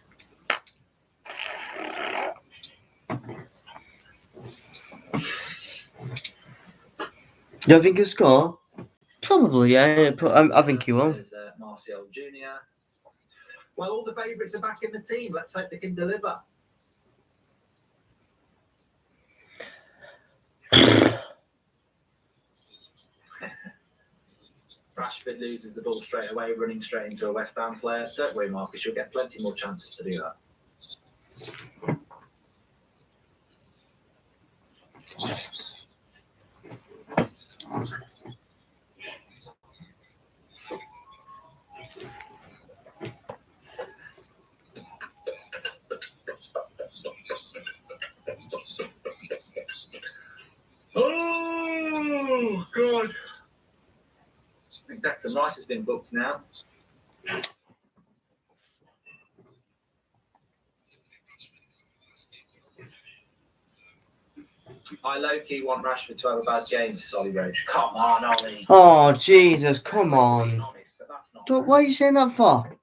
Do you think he'll score? Probably, yeah. I think he will. There's Martial Jr. Well, all the favourites are back in the team. Let's hope they can deliver. Rashford loses the ball straight away, running straight into a West Ham player. Don't worry, Marcus. You'll get plenty more chances to do that. think Declan Rice has been booked now. I low-key want Rashford to have a bad game, Solly Roach. Come on, Ollie. Oh, Jesus, come Being on. honest, but that's not Why are you saying that for?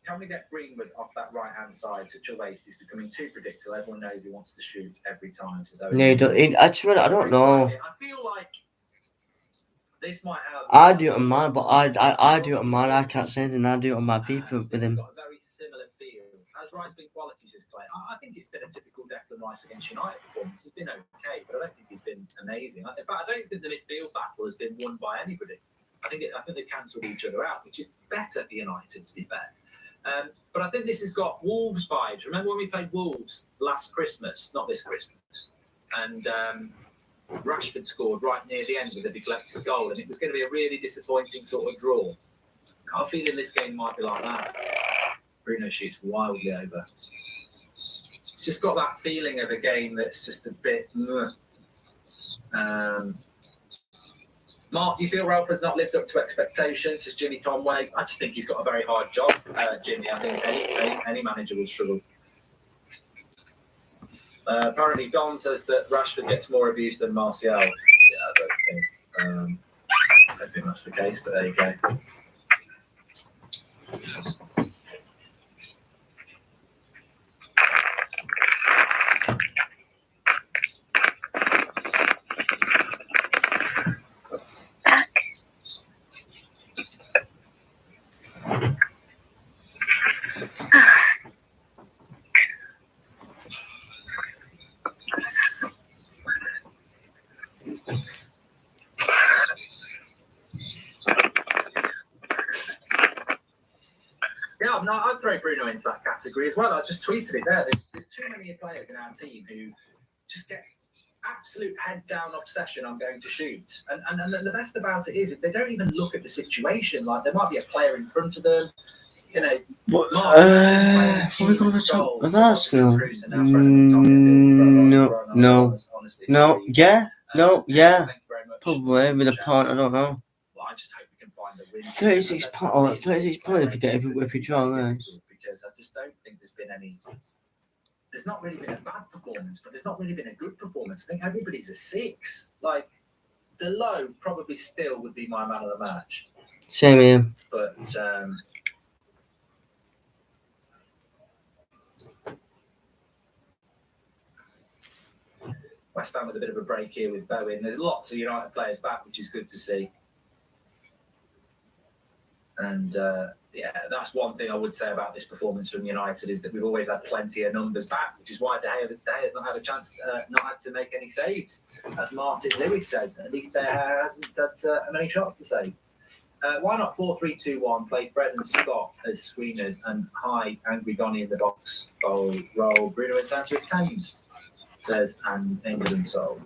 Can we get Greenwood off that right-hand side? Such a waste. He's becoming too predictable. Everyone knows he wants to shoot every time. So No, actually, I don't know. I feel like this might have. I do it on mine, but I do it on mine. I can't say anything. I do it on my FIFA with him. Got a very similar feel. Has Rice been qualities this play? I think it's been a typical Declan Rice against United performance. He's been okay, but I don't think he's been amazing. In fact, I don't think the midfield battle has been won by anybody. I think they've cancelled each other out, which is better for United, to be fair. But I think this has got Wolves vibes. Remember when we played Wolves last Christmas? Not this Christmas. And Rashford scored right near the end with a deflected goal, and it was going to be a really disappointing sort of draw. I have a feeling this game might be like that. Bruno shoots wildly over. It's just got that feeling of a game that's just a bit... Mark, you feel Ralph has not lived up to expectations? Says Jimmy Conway. I just think he's got a very hard job, Jimmy. I think any manager will struggle. Apparently, Don says that Rashford gets more abuse than Martial. Yeah, I don't think that's the case, but there you go. Yeah, no, I'd throw Bruno into that category as well. I just tweeted it there. There's too many players in our team who just get absolute head down obsession on going to shoot. And the best about it is if they don't even look at the situation, like there might be a player in front of them, you know. What we got the top of Arsenal? No, yeah. Probably with a point, I don't know. Well, I just hope we can find a win. 36 points if we draw those. Because I just don't think there's been any. There's not really been a bad performance, but there's not really been a good performance. I think everybody's a 6. Like, Delo probably still would be my man of the match. Same here. But West Ham with a bit of a break here with Bowen. There's lots of United players back, which is good to see. And yeah, that's one thing I would say about this performance from United is that we've always had plenty of numbers back, which is why De Gea has not had a chance, not had to make any saves. As Martin Lewis says, at least De Gea hasn't had many shots to save. Why not 4-3-2-1? Play Fred and Scott as screeners and high Angry Donny in the box. Roll Bruno and Sanchez Thames, says and England Soul.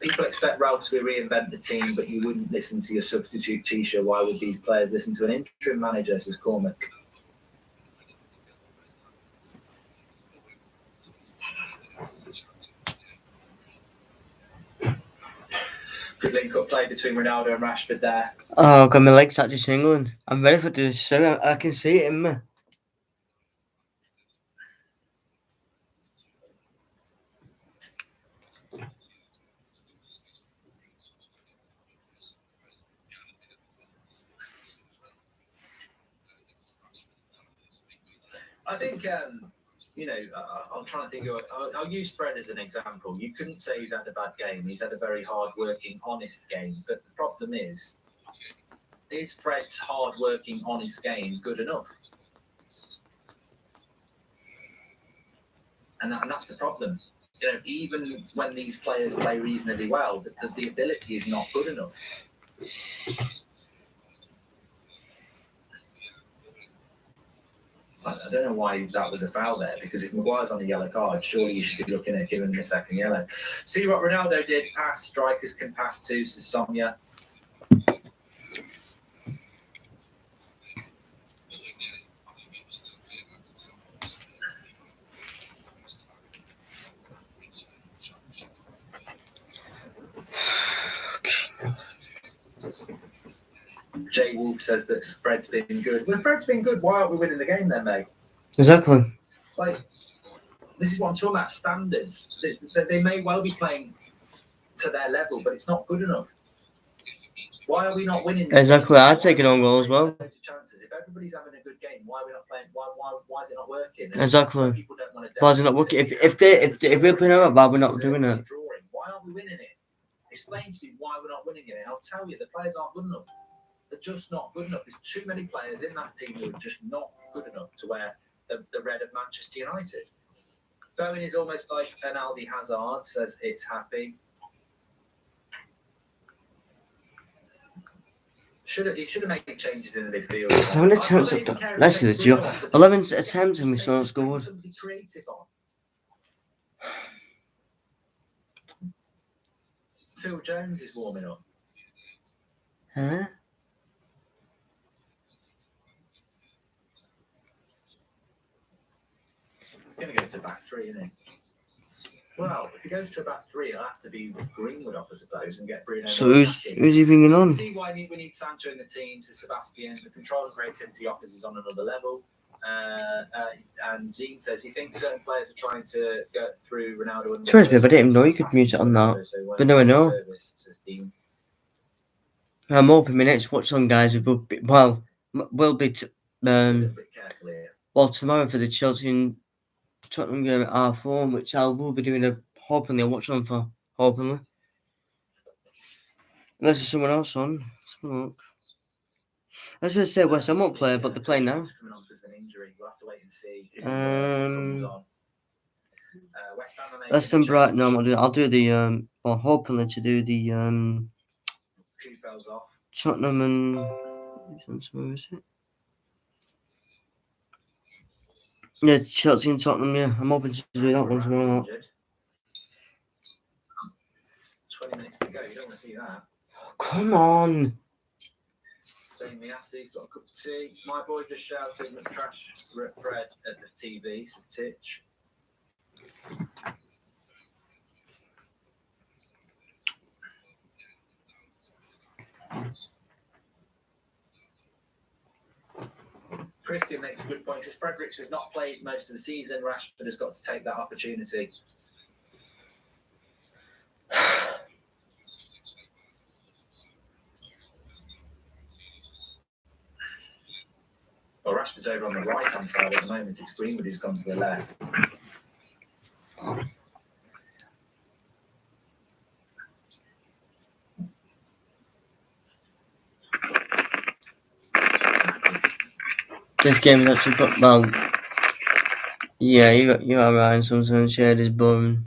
People expect Ralph to reinvent the team, but you wouldn't listen to your substitute Tisha. Why would these players listen to an interim manager, says Cormac? Good link-up play between Ronaldo and Rashford there. Oh, I've got my legs out to England. I'm ready for this soon. I can see it in me. I think, you know, I'm trying to think of, I'll use Fred as an example. You couldn't say he's had a bad game. He's had a very hard-working, honest game. But the problem is Fred's hard-working, honest game good enough? And that's the problem. You know, even when these players play reasonably well, the ability is not good enough. I don't know why that was a foul there, because if Maguire's on a yellow card, surely you should be looking at giving him a second yellow. See what Ronaldo did, pass, strikers can pass too, says Sonia. Jay Wolf says that Fred's been good. Well, if Fred's been good, why aren't we winning the game then, mate? Exactly. Like, this is what I'm talking about, standards. They may well be playing to their level, but it's not good enough. Why are we not winning? Exactly. I'd take an own goal as well. Chances. If everybody's having a good game, why are we not playing? Why is it not working? Exactly. People don't want to. Why is it not working? If we're playing out bad, we're not doing it. Why aren't we winning it? Explain to me why we're not winning it. And I'll tell you, the players aren't good enough. They're just not good enough. There's too many players in that team who are just not good enough to wear the red of Manchester United. Bowen is almost like an Aldi Hazard, says it's happy. He should have made changes in the midfield. How many attempts have done? Let's see the job. 11 attempts and we still not scored. Somebody creative on. Phil Jones is warming up. Huh? It's going to go to back three, isn't it? Well, if he goes to a back three, it'll have to be with Greenwood off, I suppose, and get Bruno. So who's he bringing on? See why we need Sancho in the team, to Sebastian. The control and creativity offers is on another level. And Jean says he thinks certain players are trying to get through Ronaldo. And Trust me, but I didn't even know you could mute it on that. But now I know. I'm hoping my next watch on, guys, will be well tomorrow for the Chelsea and Tottenham game at R4, which I will be doing hopefully a watch on for. Hopefully. Unless there's someone else on. Let's have a look. I was going to say West Ham won't play, but they're playing now. West Ham Brighton. No, I'll do the or hopefully to do the Tottenham and where is it? Yeah, Chelsea and Tottenham. Yeah, I'm hoping to do that one tomorrow. 20 minutes to go. You don't want to see that. Oh, come on. Saying Miasi's got a cup of tea. My boy just shouted the trash Fred at the TV, says Titch. Christian makes a good point. He says Fredericks has not played most of the season. Rashford has got to take that opportunity. Well, Rashford's over on the right-hand side at the moment. It's Greenwood who's gone to the left. This game is actually well. Yeah, you are right. Sometimes shared is boring.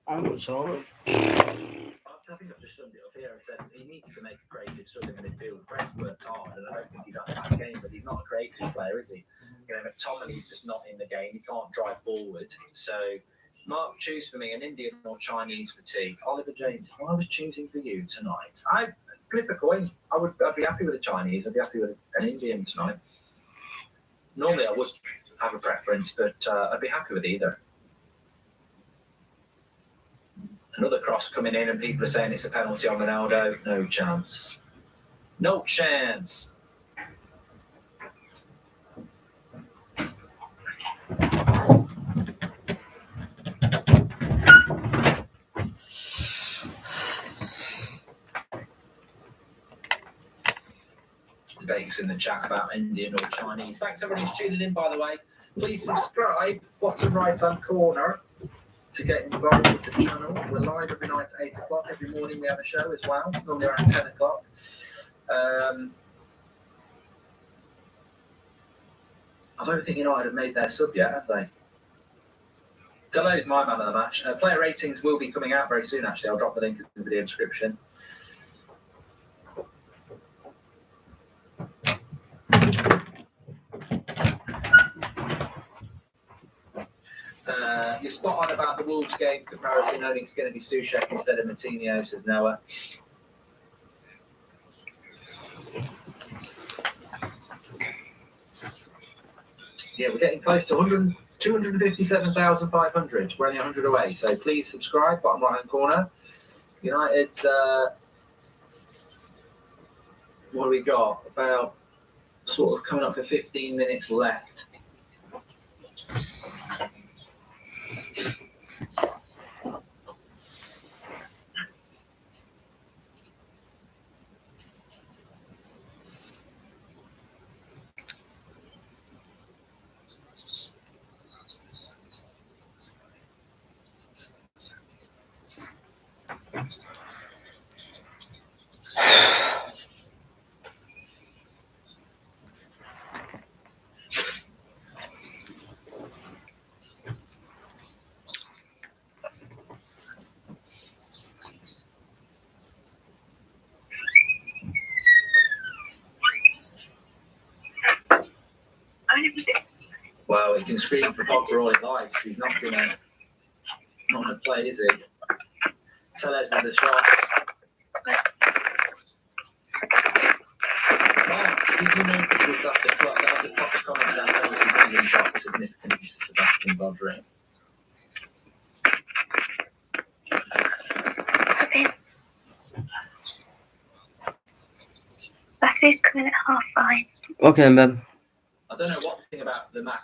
I'm not sure. I think I've just summed it up here. I said he needs to make a creative sub in the midfield. Fred's worked hard, and I don't think he's had a bad game, but he's not a creative player, is he? You know, McTominay's just not in the game. He can't drive forward. So, Mark, choose for me an Indian or Chinese for tea. Oliver James, I was choosing for you tonight. I'd flip a coin. I'd be happy with a Chinese. I'd be happy with an Indian tonight. Normally, I would have a preference, but I'd be happy with either. Another cross coming in, and people are saying it's a penalty on Ronaldo. No chance. No chance. Debates in the chat about Indian or Chinese. Thanks everyone who's tuning in, by the way. Please subscribe, bottom right-hand corner, to get involved with the channel. We're live every night at 8 o'clock. Every morning we have a show as well, normally around 10 o'clock. I don't think United have made their sub yet, have they? Delo's my man of the match. Player ratings will be coming out very soon, actually. I'll drop the link in the video description. You're spot on about the Wolves game comparison. I think it's going to be Souček instead of Martinez, says Noah. Yeah, we're getting close to 257,500. We're only 100 away. So please subscribe, bottom right hand corner. United, what do we got? About sort of coming up for 15 minutes left. Well, he can scream for Pogba all he likes. He's not gonna play, is he? Tellez with the shots. Did you notice this after Klopp's comments out there was his shot significant use of Sebastian Bodri? Matthew's coming at 5:30. Okay, man. I don't know what the thing about the Mac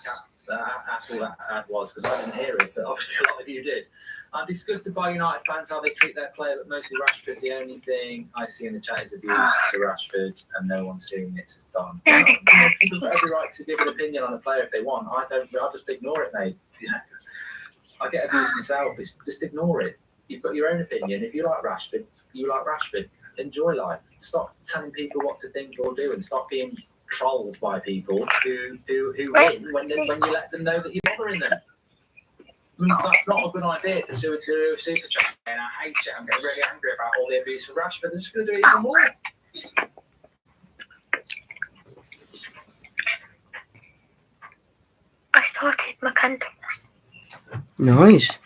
Apple ad was because I didn't hear it, but obviously a lot of you did. I'm disgusted by United fans how they treat their player, but mostly Rashford. The only thing I see in the chat is abuse to Rashford, and no one's seeing it as done. People have every right to give an opinion on a player if they want. I don't. I just ignore it, mate. I get abused myself. It's just ignore it. You've got your own opinion. If you like Rashford, you like Rashford. Enjoy life. Stop telling people what to think or do, and stop being trolled by people who win when you let them know that you're bothering them. That's not a good idea to do a super chat. And I hate it. I'm getting really angry about all the abuse of Rashford. They're just going to do it even more. I started my candles. Nice.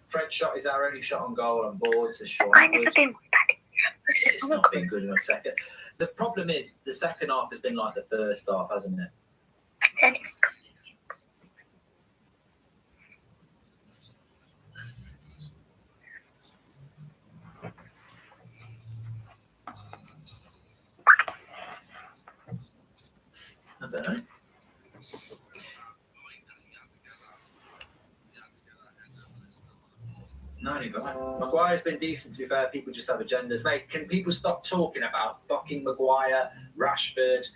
Fred's shot is our only shot on goal on board, says Sean. I never been bad. It's not been good enough second. The problem is the second half has been like the first half, hasn't it? I don't know. No, Maguire's been decent, to be fair. People just have agendas. Mate, can people stop talking about fucking Maguire, Rashford?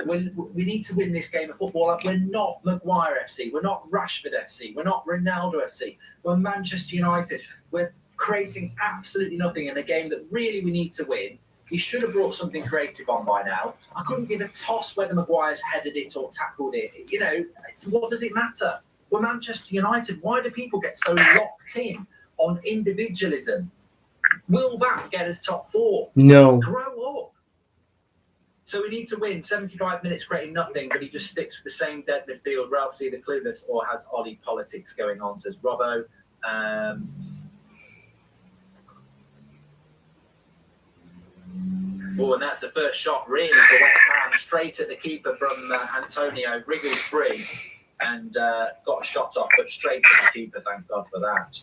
We need to win this game of football. We're not Maguire FC. We're not Rashford FC. We're not Ronaldo FC. We're Manchester United. We're creating absolutely nothing in a game that really we need to win. He should have brought something creative on by now. I couldn't give a toss whether Maguire's headed it or tackled it. You know, what does it matter? We're Manchester United. Why do people get so locked in on individualism? Will that get us top four? No. Grow up. So we need to win 75 minutes creating nothing, but he just sticks with the same dead midfield. Ralph's either clueless or has Ollie politics going on, says Robbo. Oh, and that's the first shot really for West Ham, straight at the keeper from Antonio, wriggled free and got a shot off, but straight to the keeper, thank God for that.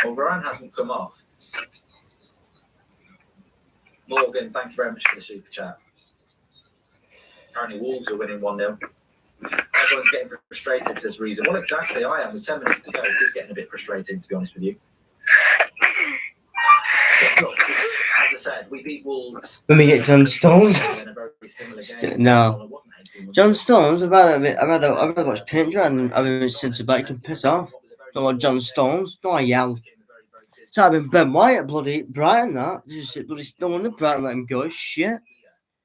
Well, Varane hasn't come off. Morgan, thank you very much for the super chat. Apparently Wolves are winning 1-0. Everyone's getting frustrated, says Reason. Well, exactly, I am. With 10 minutes to go, it is getting a bit frustrating, to be honest with you. But look, as I said, we beat Wolves. Let me get John Stones. In a very similar game. No. John Stones, I've had watched paint dry and I've been since about you can piss off. Don't want John Stones, no I yell. So I've been Ben White at bloody Brighton, that. Just bloody no wonder Brighton let him go. Shit.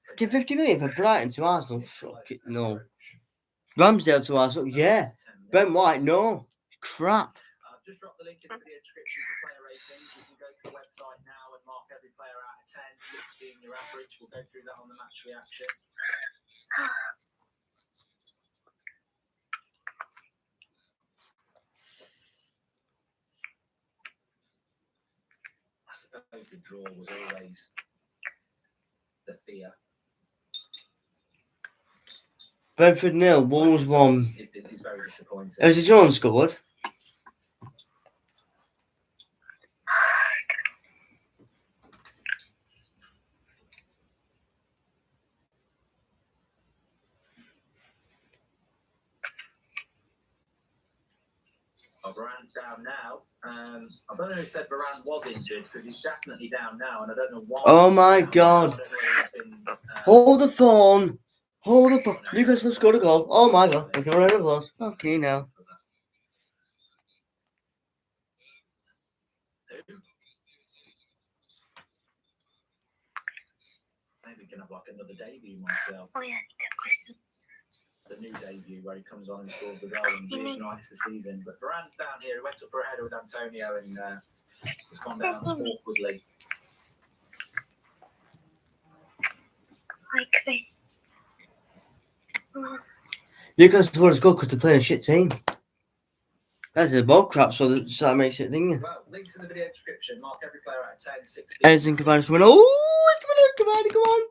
Fucking 50 million for Brighton to Arsenal. Fuck it, no. Ramsdale to Arsenal, yeah. Ben White, no. Crap. I've just dropped the link in the video description for player ratings. You can go to the website now and mark every player out of 10, 16 your average. We'll go through that on the match reaction. I suppose the draw was always the fear. Brentford 0, Wolves 1. It's very disappointing. Has the Jones scored? Varane's down now. I don't know who said Varane was injured because he's definitely down now, and I don't know why. Oh my he's down God. now. I don't know whether he's been, Hold the phone. Hold the phone. Newcastle have scored a goal. Oh my God. Okay, round of applause. Okay, now. Maybe we can have like another debut myself. Oh yeah, Christian. The new debut where he comes on and scores the goal and reignites the season. But Varane's down here. He went up for a header with Antonio and it's gone down awkwardly. Like me. Newcastle scored a goal because they're playing a shit team. That's a ball crap, so that makes it thingy. Well, links in the video description. Mark every player out of 10, 16. Edison Cavani's coming. Oh, it's coming on, Cavani, come on.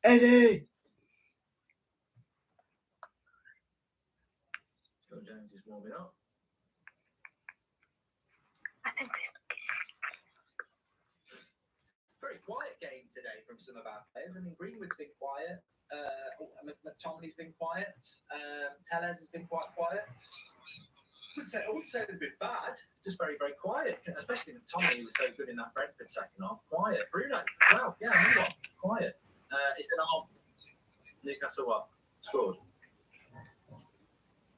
Eddie. Phil Jones is warming up. I think Christian. Very quiet game today from some of our players. I mean, Greenwood's been quiet. McTominay's been quiet. Tellez has been quite quiet. I wouldn't say they've been bad, just very, very quiet. Especially McTominay was so good in that Brentford second half. Quiet. Bruno, wow, yeah, new one. Quiet. It's been on. Newcastle what? Scored.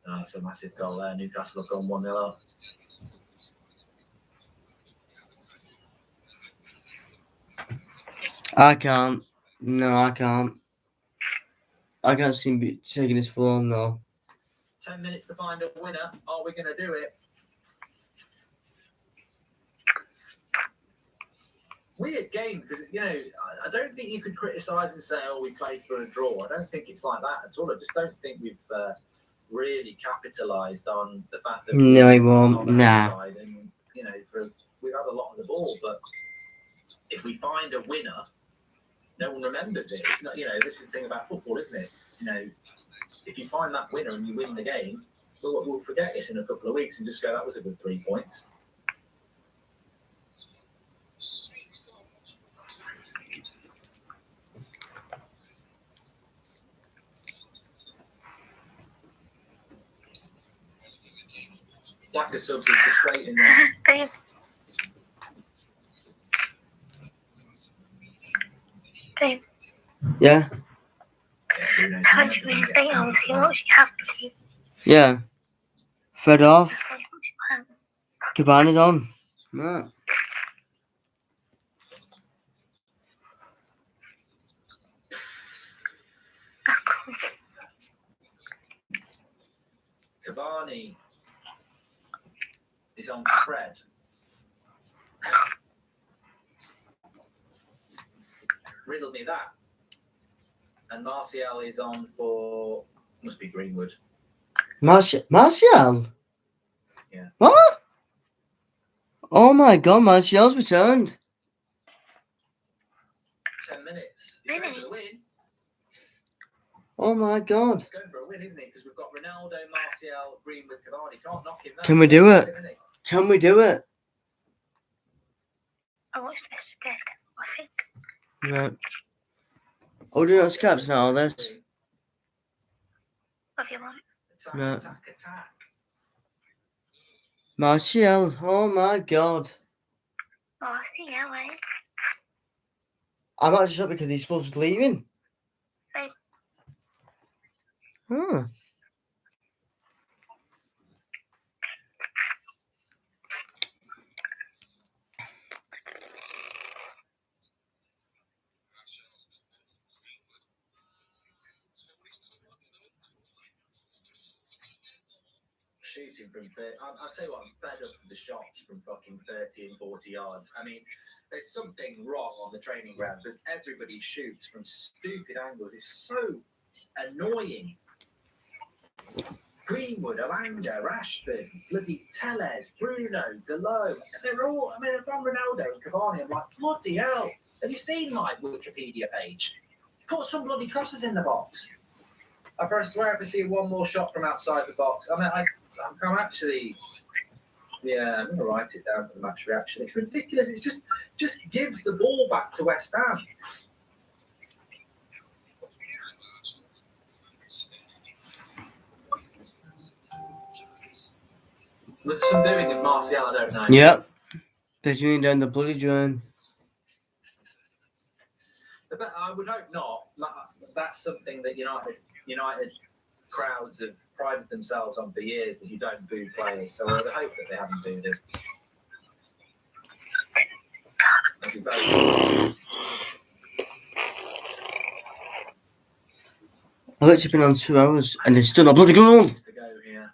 Oh, it's a massive goal there. Newcastle have gone 1-0 up. I can't. No, I can't. I can't see him taking this form, no. 10 minutes to find a winner. Are we going to do it? Weird game because, you know, I don't think you could criticise and say, oh, we played for a draw. I don't think it's like that at all. I just don't think we've really capitalised on the fact that No, he we're won't. on the Nah. outside and, you know, we've had a lot of the ball, but if we find a winner, no one remembers it. It's not, you know, this is the thing about football, isn't it? You know, if you find that winner and you win the game, we'll forget this in a couple of weeks and just go, that was a good 3 points. Lack of subs is frustrating now. Babe. Babe, Yeah? how do you win the day on team? What should you have to do? Yeah. Fed off. What should you have? Cavani's on. Right. That's cool. Cavani is on Fred. Riddle me that. And Martial is on for, must be Greenwood. Martial? Yeah. What? Oh my God, Martial's returned. 10 minutes. He's going for the win. Oh my God. He's going for a win, isn't he? Because we've got Ronaldo, Martial, Greenwood, Cavani. Can't knock him. Can we do it? Can we do it? I watched this again. I think. Right. Oh, do not scabs now, this. What do you want? Attack, No. attack. Martial, oh my God. Oh, I see how I. I'm actually shocked because he's supposed to be leaving. Hey. Huh. shooting from 30. I'll tell you what, I'm fed up with the shots from fucking 30 and 40 yards. I mean, there's something wrong on the training ground because everybody shoots from stupid angles. It's so annoying. Greenwood, Alanga, Rashford, bloody Tellez, Bruno, Delo. They're all, I mean, if I'm Ronaldo and Cavani, I'm like, bloody hell. Have you seen my Wikipedia page? Put some bloody crosses in the box. I swear if I see one more shot from outside the box, I mean, I'm actually, yeah, I'm going to write it down for the match reaction. It's ridiculous. It's just gives the ball back to West Ham. Was there some doing with Martial? I don't know. Yep. Pitching down the bloody drain. But I would hope not. That's something that United crowds have prided themselves on for years, that you don't boo players. So I would hope that they haven't booed him. That'd be very good. I've literally been on 2 hours and it's still not bloody goal. To go here.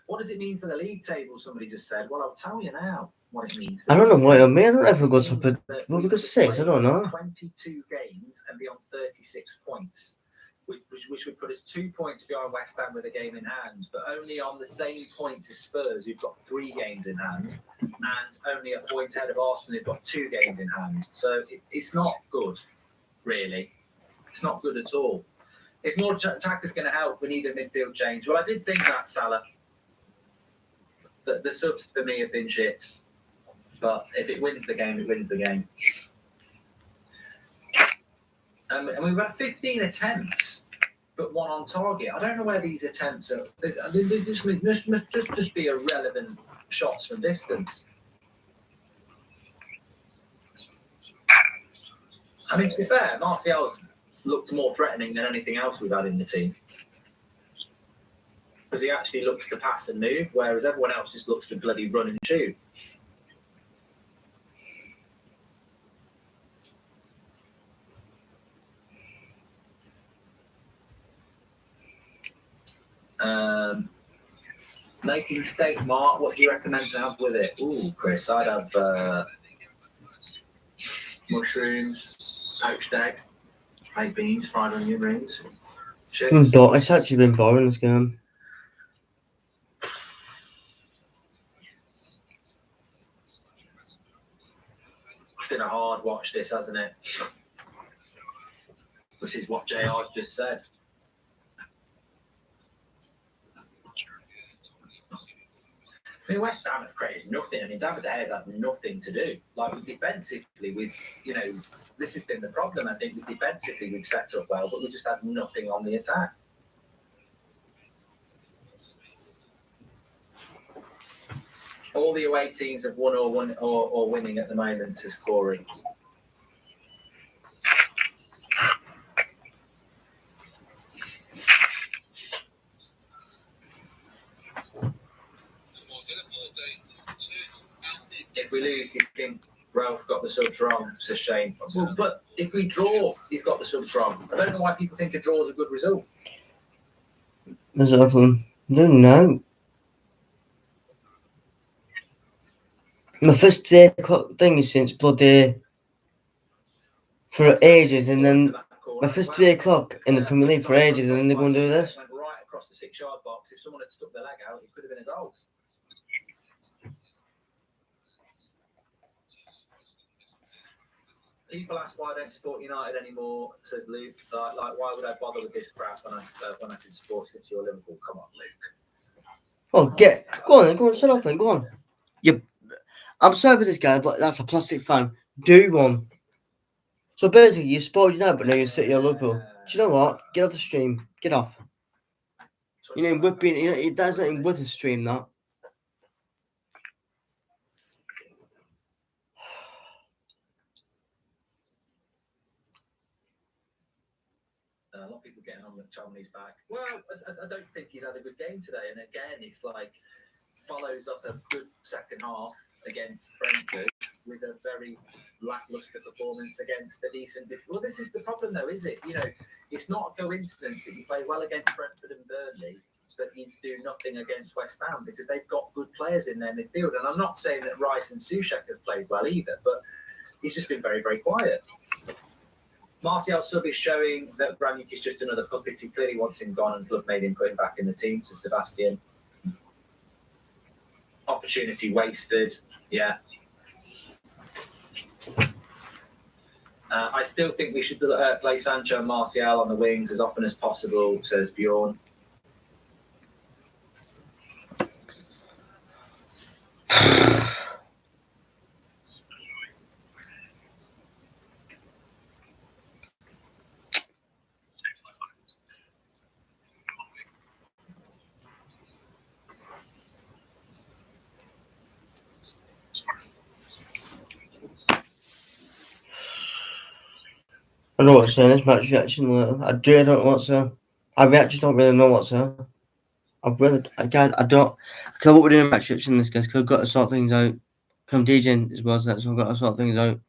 What does it mean for the league table? Somebody just said. Well, I'll tell you now what it means. I don't know what it means. I don't know if we got up at, well, we got 6, I don't know. 22 games and be on 36 points, which would put us 2 points behind West Ham with a game in hand, but only on the same points as Spurs, who've got 3 games in hand, and only a point ahead of Arsenal, who've got 2 games in hand. So it's not good, really. It's not good at all. If more attackers going to help, we need a midfield change. Well, I did think that, Salah. The subs for me have been shit. But if it wins the game, it wins the game. And we've had 15 attempts, but 1 on target. I don't know where these attempts are. They just be irrelevant shots from distance. I mean, to be fair, Martial's looked more threatening than anything else we've had in the team. Because he actually looks to pass and move, whereas everyone else just looks to bloody run and shoot. Making steak, Mark, what do you recommend to have with it? Ooh, Chris, I'd have mushrooms, poached egg, baked beans, fried onion rings, chips. But it's actually been boring, this game. It's been a hard watch, this, hasn't it? Which is what JR's just said. I mean, West Ham have created nothing. I mean, David De Gea's had nothing to do. Like, defensively, this has been the problem. I think defensively we've set up well, but we just had nothing on the attack. All the away teams have won or winning at the moment, says Corey. If we lose, you think Ralph got the subs wrong, says Shane. Well, but if we draw, he's got the subs wrong. I don't know why people think a draw is a good result. Exactly. I don't know. My first 3 o'clock thing is since bloody for ages, and then my first 3 o'clock in the Premier League for ages, and then they're going to do this. Went right across the 6-yard box. If someone had stuck their leg out, it could have been a goal. People ask why I don't support United anymore, says Luke. Like why would I bother with this crap when I can support City or Liverpool? Come on, Luke. Oh, go on, shut off then, go on. I'm sorry for this guy, but that's a plastic fan. Do one. So basically, you support United, but now you're City or Liverpool. Do you know what? Get off the stream. Get off. You know, whipping. That's not even worth a stream, that. A lot of people getting on McTominay's back. Well, I don't think he's had a good game today. And again, it's like follows up a good second half against Brentford with a very lackluster performance against a decent. Well, this is the problem, though, is it? You know, it's not a coincidence that you play well against Brentford and Burnley, but you do nothing against West Ham because they've got good players in their midfield. And I'm not saying that Rice and Souček have played well either, but he's just been very, very quiet. Martial sub is showing that Branik is just another puppet. He clearly wants him gone, and club made him put him back in the team to Sebastian. Opportunity wasted. Yeah. I still think we should play Sancho and Martial on the wings as often as possible, says Bjorn. I know what to say in this match reaction later. I don't know what to say. I actually don't really know what to say. I don't. Because what we're doing in match reaction this, guys, because I've got to sort things out. Because I'm DJing as well, so I've got to sort things out.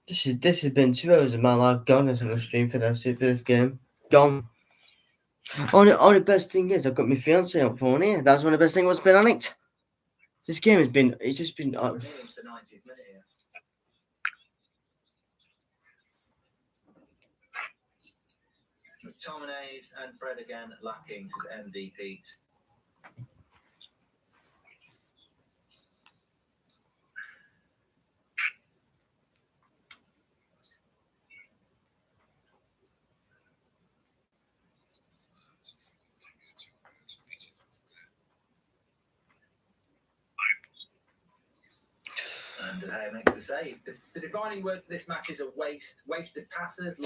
This has been 2 hours of my life gone as a stream for this game. Gone. Only best thing is I've got my fiance on phone here. That's one of the best things what's been on it. This game has been, it's just been. We're nearly into the 90th minute here. McTominay's and Fred again lacking his MVPs. And makes the save. The defining word for this match is a wasted passes. Is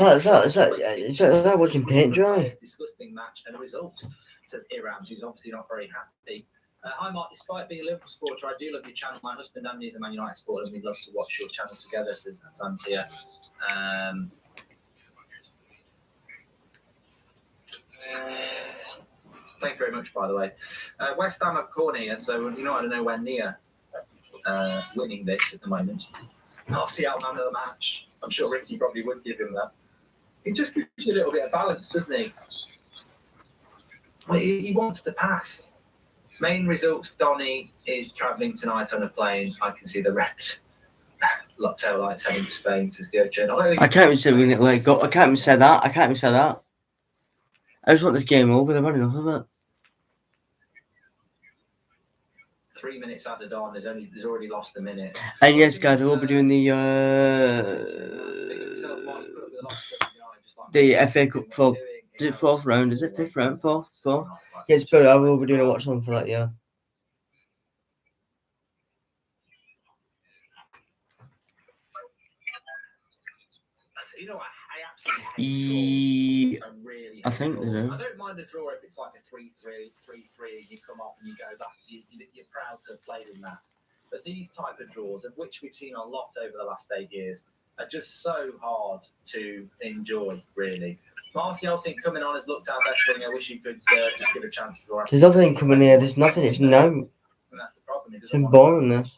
that watching paint dry? Disgusting match and a result, says Iram, who's obviously not very happy. Hi Mark, despite being a Liverpool supporter, I do love your channel. My husband and me is a Man United supporter, and we'd love to watch your channel together, says Santia. Thank you very much, by the way. West Ham have corner here, so you know I don't know where near winning this at the moment. Martial man of the match. I'm sure Ricky probably would give him that. He just gives you a little bit of balance, doesn't he? Well, he wants to pass. Main results, Donny is travelling tonight on a plane. I can see the red tail lights heading to Spain, says Gertrude. I can't even say we get let go. I can't even say that. I just want this game over. They've had enough of it. 3 minutes at the dawn. There's already lost a minute. And yes, guys, I will be doing the FA Cup for the 4th round. Is it 5th round? 4th? Yes, but I will be doing a watch on for that. Yeah. You know, I absolutely hate draws. I think they do. I don't mind a draw if it's like a 3-3, 3-3, and you come off and you go back. You're proud to have played in that. But these type of draws, of which we've seen a lot over the last 8 years, are just so hard to enjoy, really. Martial coming on has looked our best thing. I wish he could just give a chance for us. There's nothing coming here. There's nothing. It's no. And that's the problem. It's boring, this.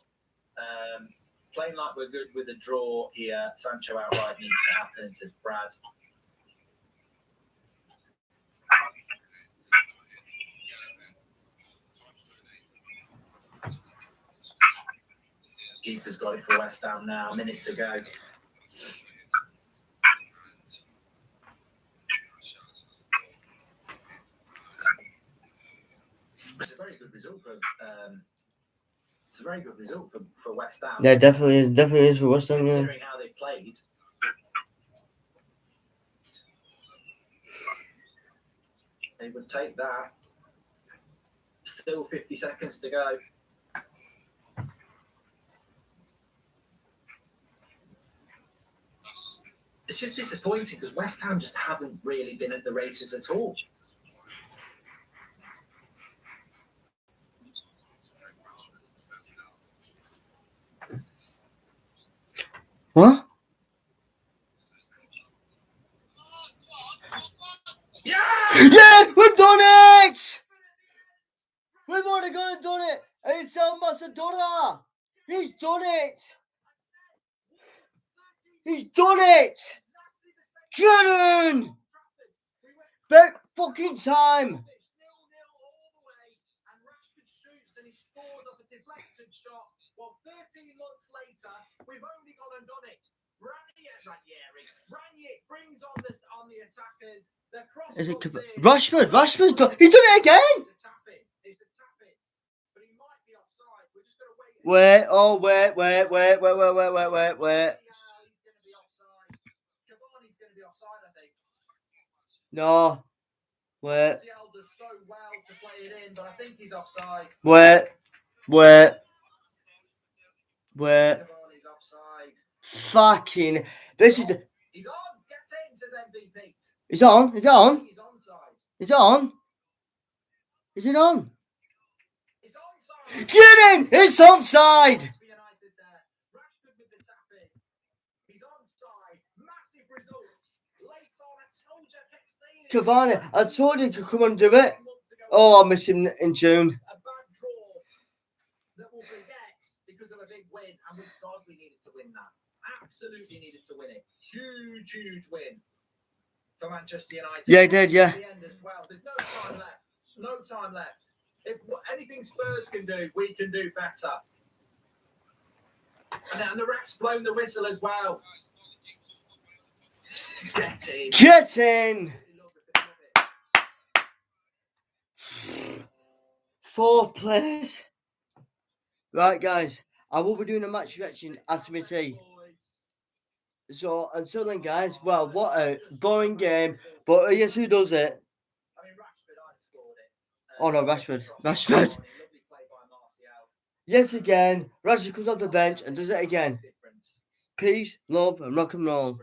Playing like we're good with a draw here. Sancho outright needs to happen, says Brad. Keeper's got it for West Ham now. A minute to go. It's a very good result for. It's a very good result for West Ham. Yeah, definitely is for West Ham. Yeah. Considering how they played. They would take that. Still 50 seconds to go. It's just disappointing because West Ham just haven't really been at the races at all. What? Yeah! Yeah, we've done it! We've already done it! And it's El Macedonia! He's done it! He's done it! Cannon! About fucking time! Well, 13 months later, we've only gone and done it. Ranieri brings on the attackers. The cross Is it comes in. Rashford's done. He's done it again. It's a tap-in. It's a tap-in. But he might be offside. We're just going to wait. Wait. Oh, wait. Yeah, he's going to be offside. Cavani's going to be offside, I think. No. Wait. Martial does so well to play it in, but I think he's offside. Wait. Cavani's offside. Fucking. This is the. He's on. Get in, says MVP. Is it on? Is it on? He's onside. Is it on? Is it on? It's onside. Get in! It's onside! For United there. Rashford with the tap-in. He's onside. Massive result. Late on, I told you, I kept saying it. Cavani, I told you you could come and do it. Oh, I miss him in June. A bad draw that we'll forget because of a big win, and we needed to win that. Absolutely needed to win it. Huge win for Manchester United. Yeah, he did, yeah. At the end as well. There's no time left. No time left. If anything Spurs can do, we can do better. And the ref's blown the whistle as well. Get in. Get in! 4 players. Right, guys. I will be doing a match reaction after my tea. So, until then, guys, well, what a boring game. But yes, who does it? I mean, Rashford, I scored it. Oh, no, Rashford. Yes, again. Rashford comes off the bench and does it again. Peace, love, and rock and roll.